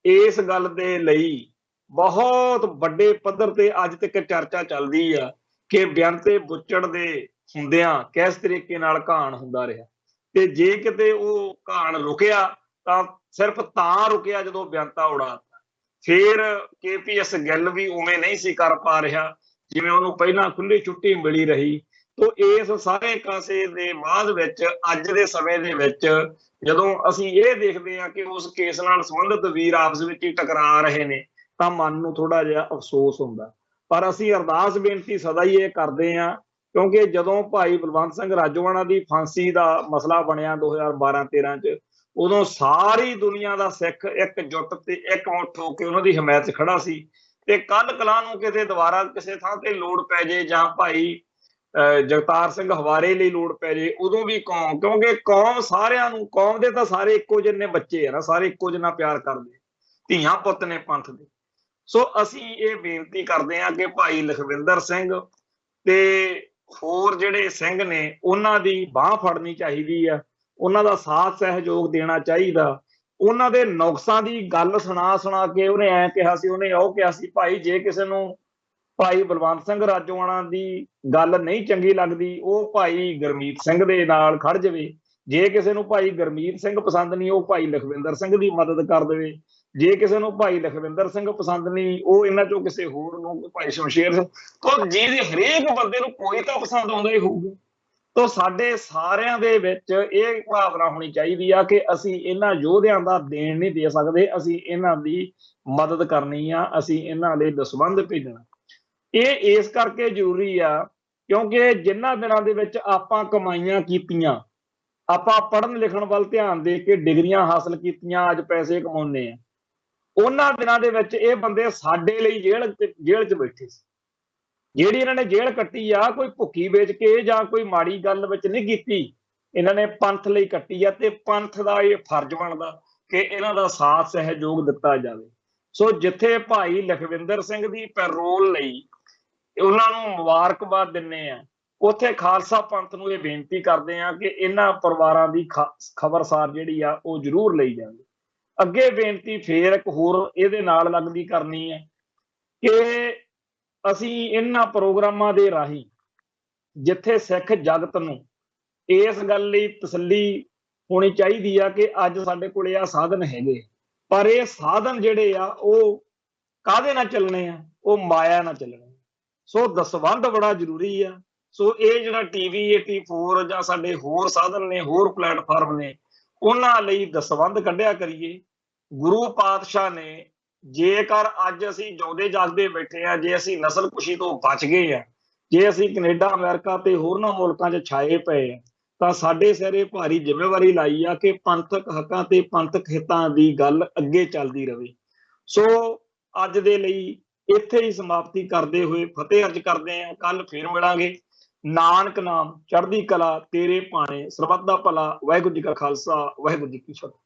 ਇਸ ਗੱਲ ਦੇ ਲਈ ਬਹੁਤ ਵੱਡੇ ਪੱਧਰ ਤੇ ਅੱਜ ਤੱਕ ਚਰਚਾ ਚੱਲਦੀ ਆ ਕਿ ਬੇਅੰਤੇ ਬੁੱਚੜ ਦੇ ਹੁੰਦਿਆਂ ਕਿਸ ਤਰੀਕੇ ਨਾਲ ਘਾਣ ਹੁੰਦਾ ਰਿਹਾ, ਤੇ ਜੇ ਕਿਤੇ ਉਹ ਘਾਣ ਰੁਕਿਆ ਤਾਂ ਸਿਰਫ ਤਾਂ ਰੁਕਿਆ ਜਦੋਂ ਬੇਅੰਤਾ ਉਡਾਤਾ। ਫਿਰ KPS ਗਿੱਲ ਵੀ ਉਵੇਂ ਨਹੀਂ ਸੀ ਕਰ ਪਾ ਰਿਹਾ ਜਿਵੇਂ ਉਹਨੂੰ ਪਹਿਲਾਂ ਖੁੱਲੀ ਛੁੱਟੀ ਮਿਲੀ ਰਹੀ। ਤੋਂ ਇਸ ਸਾਰੇ ਕਾਸੇ ਦੇ ਬਾਅਦ ਵਿੱਚ ਅੱਜ ਦੇ ਸਮੇਂ ਦੇ ਵਿੱਚ ਜਦੋਂ ਅਸੀਂ ਇਹ ਦੇਖਦੇ ਹਾਂ ਕਿ ਉਸ ਕੇਸ ਨਾਲ ਸੰਬੰਧਿਤ ਵੀਰ ਆਪਸ ਵਿੱਚ ਹੀ ਟਕਰਾ ਰਹੇ ਨੇ ਤਾਂ ਮਨ ਨੂੰ ਥੋੜਾ ਜਿਹਾ ਅਫਸੋਸ ਹੁੰਦਾ। ਪਰ ਅਸੀਂ ਅਰਦਾਸ ਬੇਨਤੀ ਸਦਾ ਹੀ ਇਹ ਕਰਦੇ ਹਾਂ, ਕਿਉਂਕਿ ਜਦੋਂ ਭਾਈ ਬਲਵੰਤ ਸਿੰਘ ਰਾਜੋਆਣਾ ਦੀ ਫਾਂਸੀ ਦਾ ਮਸਲਾ ਬਣਿਆ 2012-13 ਚ, ਉਦੋਂ ਸਾਰੀ ਦੁਨੀਆ ਦਾ ਸਿੱਖ ਇਕਜੁੱਟ ਤੇ ਇਕਮੁੱਠ ਹੋ ਕੇ ਉਹਨਾਂ ਦੀ ਹਮਾਇਤ 'ਚ ਖੜਾ ਸੀ। ਤੇ ਕੱਲ ਕਲਾਂ ਨੂੰ ਕਿਤੇ ਦੁਬਾਰਾ ਕਿਸੇ ਥਾਂ ਤੇ ਲੋੜ ਪੈ ਜੇ ਜਾਂ ਭਾਈ ਜਗਤਾਰ ਸਿੰਘ ਹਵਾਰੇ ਲਈ ਲੋੜ ਪੈ ਜੇ ਉਦੋਂ ਵੀ ਕੌਮ, ਕਿਉਂਕਿ ਕੌਮ ਸਾਰਿਆਂ ਨੂੰ, ਕੌਮ ਦੇ ਤਾਂ ਸਾਰੇ ਇੱਕੋ ਜਿਹੇ ਬੱਚੇ ਆ ਨਾ, ਸਾਰੇ ਇੱਕੋ ਜਿਹਾ ਪਿਆਰ ਕਰਦੇ, ਧੀਆਂ ਪੁੱਤ ਨੇ ਪੰਥ ਦੇ। ਸੋ ਅਸੀਂ ਇਹ ਬੇਨਤੀ ਕਰਦੇ ਹਾਂ ਕਿ ਭਾਈ ਲਖਵਿੰਦਰ ਸਿੰਘ ਤੇ ਹੋਰ ਜਿਹੜੇ ਸਿੰਘ ਨੇ ਉਹਨਾਂ ਦੀ ਬਾਹ ਫੜਨੀ ਚਾਹੀਦੀ ਆ, ਉਹਨਾਂ ਦਾ ਸਾਥ ਸਹਿਯੋਗ ਦੇਣਾ ਚਾਹੀਦਾ। ਉਹਨਾਂ ਦੇ ਨੁਕਸਾਂ ਦੀ ਗੱਲ ਸੁਣਾ ਸੁਣਾ ਕੇ ਉਹਨੇ ਐ ਕਿਹਾ ਸੀ, ਉਹਨੇ ਉਹ ਕਿਹਾ ਸੀ, ਭਾਈ ਜੇ ਕਿਸੇ ਨੂੰ ਭਾਈ ਬਲਵੰਤ ਸਿੰਘ ਰਾਜੋਆਣਾ ਦੀ ਗੱਲ ਨਹੀਂ ਚੰਗੀ ਲੱਗਦੀ ਉਹ ਭਾਈ ਗੁਰਮੀਤ ਸਿੰਘ ਦੇ ਨਾਲ ਖੜ ਜਾਵੇ, ਜੇ ਕਿਸੇ ਨੂੰ ਭਾਈ ਗੁਰਮੀਤ ਸਿੰਘ ਪਸੰਦ ਨਹੀਂ ਉਹ ਭਾਈ ਲਖਵਿੰਦਰ ਸਿੰਘ ਦੀ ਮਦਦ ਕਰ ਦੇਵੇ, ਜੇ ਕਿਸੇ ਨੂੰ ਭਾਈ ਲਖਵਿੰਦਰ ਸਿੰਘ ਪਸੰਦ ਨਹੀਂ ਉਹ ਇਹਨਾਂ ਚੋਂ ਕਿਸੇ ਹੋਰ ਨੂੰ ਭਾਈ ਸ਼ਮਸ਼ੇਰ ਸਿੰਘ, ਤਾਂ ਜਿਹਦੇ ਹਰੇਕ ਬੰਦੇ ਨੂੰ ਕੋਈ ਤਾਂ ਪਸੰਦ ਆਉਂਦਾ ਹੀ ਹੋਊਗਾ। ਤਾਂ ਸਾਡੇ ਸਾਰਿਆਂ ਦੇ ਵਿੱਚ ਇਹ ਭਾਵਨਾ ਹੋਣੀ ਚਾਹੀਦੀ ਆ ਕਿ ਅਸੀਂ ਇਹਨਾਂ ਯੋਧਿਆਂ ਦਾ ਦੇਣ ਨਹੀਂ ਦੇ ਸਕਦੇ, ਅਸੀਂ ਇਹਨਾਂ ਦੀ ਮਦਦ ਕਰਨੀ ਆ, ਅਸੀਂ ਇਹਨਾਂ ਦੇ ਦਸਵੰਧ ਭੇਜਣਾ। ਇਹ ਇਸ ਕਰਕੇ ਜ਼ਰੂਰੀ ਆ ਕਿਉਂਕਿ ਜਿਨ੍ਹਾਂ ਦਿਨਾਂ ਦੇ ਵਿੱਚ ਆਪਾਂ ਕਮਾਈਆਂ ਕੀਤੀਆਂ, ਆਪਾਂ ਪੜ੍ਹਨ ਲਿਖਣ ਵੱਲ ਧਿਆਨ ਦੇ ਕੇ ਡਿਗਰੀਆਂ ਹਾਸਲ ਕੀਤੀਆਂ, ਅੱਜ ਪੈਸੇ ਕਮਾਉਂਦੇ ਆ, ਉਹਨਾਂ ਦਿਨਾਂ ਦੇ ਵਿੱਚ ਇਹ ਬੰਦੇ ਸਾਡੇ ਲਈ ਜੇਲ੍ਹ 'ਚ ਬੈਠੇ ਸੀ। ਜਿਹੜੀ ਇਹਨਾਂ ਨੇ ਜੇਲ੍ਹ ਕੱਟੀ ਆ ਕੋਈ ਭੁੱਖੀ ਵੇਚ ਕੇ ਜਾਂ ਕੋਈ ਮਾੜੀ ਗੱਲ ਵਿੱਚ ਨਹੀਂ ਕੀਤੀ, ਇਹਨਾਂ ਨੇ ਪੰਥ ਲਈ ਕੱਟੀ ਆ ਤੇ ਪੰਥ ਦਾ ਇਹ ਫਰਜ਼ ਬਣਦਾ ਕਿ ਇਹਨਾਂ ਦਾ ਸਾਥ ਸਹਿਯੋਗ ਦਿੱਤਾ ਜਾਵੇ। ਸੋ ਜਿੱਥੇ ਭਾਈ ਲਖਵਿੰਦਰ ਸਿੰਘ ਦੀ ਪੈਰੋਲ ਲਈ ਉਹਨਾਂ ਨੂੰ ਮੁਬਾਰਕਬਾਦ ਦਿੰਦੇ ਆ, ਉੱਥੇ ਖਾਲਸਾ ਪੰਥ ਨੂੰ ਇਹ ਬੇਨਤੀ ਕਰਦੇ ਆ ਕਿ ਇਹਨਾਂ ਪਰਿਵਾਰਾਂ ਦੀ ਖਬਰਸਾਰ ਜਿਹੜੀ ਆ ਉਹ ਜ਼ਰੂਰ ਲਈ ਜਾਵੇ। ਅੱਗੇ ਬੇਨਤੀ ਫੇਰ ਇੱਕ ਹੋਰ ਇਹਦੇ ਨਾਲ ਲੱਗਦੀ ਕਰਨੀ ਹੈ ਕਿ ਅਸੀਂ ਇਹਨਾਂ ਪ੍ਰੋਗਰਾਮਾਂ ਦੇ ਰਾਹੀਂ ਜਿੱਥੇ ਸਿੱਖ ਜਗਤ ਨੂੰ ਇਸ ਗੱਲ ਲਈ ਤਸੱਲੀ ਹੋਣੀ ਚਾਹੀਦੀ ਆ ਕਿ ਅੱਜ ਸਾਡੇ ਕੋਲੇ ਆ ਸਾਧਨ ਹੈਗੇ, ਪਰ ਇਹ ਸਾਧਨ ਜਿਹੜੇ ਆ ਉਹ ਕਾਹਦੇ ਨਾਲ ਚੱਲਣੇ ਆ, ਉਹ ਮਾਇਆ ਨਾਲ ਚੱਲਣੇ। ਸੋ ਦਸਵੰਧ ਬੜਾ ਜ਼ਰੂਰੀ ਆ। ਸੋ ਇਹ ਜਿਹੜਾ TV 84 ਜਾਂ ਸਾਡੇ ਹੋਰ ਸਾਧਨ ਨੇ, ਹੋਰ ਪਲੇਟਫਾਰਮ ਨੇ, ਉਹਨਾਂ ਲਈ ਦਸਵੰਧ ਕੱਢਿਆ ਕਰੀਏ। ਗੁਰੂ ਪਾਤਸ਼ਾਹ ਨੇ ਜੇਕਰ ਅੱਜ ਅਸੀਂ ਜਿਉਂਦੇ ਜਾਗਦੇ ਬੈਠੇ ਆ, ਜੇ ਅਸੀਂ ਨਸਲਕੁਸ਼ੀ ਤੋਂ ਬਚ ਗਏ ਆ, ਜੇ ਅਸੀਂ ਕੈਨੇਡਾ ਅਮਰੀਕਾ ਤੇ ਹੋਰਨਾਂ ਮੁਲਕਾਂ 'ਚ ਛਾਏ ਪਏ ਆ, ਤਾਂ ਸਾਡੇ ਸਿਰੇ ਭਾਰੀ ਜ਼ਿੰਮੇਵਾਰੀ ਲਾਈ ਆ ਕਿ ਪੰਥਕ ਹੱਕਾਂ ਤੇ ਪੰਥਕ ਹਿੱਤਾਂ ਦੀ ਗੱਲ ਅੱਗੇ ਚੱਲਦੀ ਰਹੇ। ਸੋ ਅੱਜ ਦੇ ਲਈ ਇੱਥੇ ਹੀ ਸਮਾਪਤੀ ਕਰਦੇ ਹੋਏ ਫਤਿਹ ਅਰਜ ਕਰਦੇ ਆ। ਕੱਲ ਫੇਰ ਮਿਲਾਂਗੇ। ਨਾਨਕ ਨਾਮ ਚੜ੍ਹਦੀ ਕਲਾ ਤੇਰੇ ਭਾਣੇ, ਸਰਬੱਤ ਦਾ ਭਲਾ। ਵਾਹਿਗੁਰੂ ਜੀ ਕਾ ਖਾਲਸਾ, ਵਾਹਿਗੁਰੂ ਜੀ ਕੀ ਫਤਿਹ।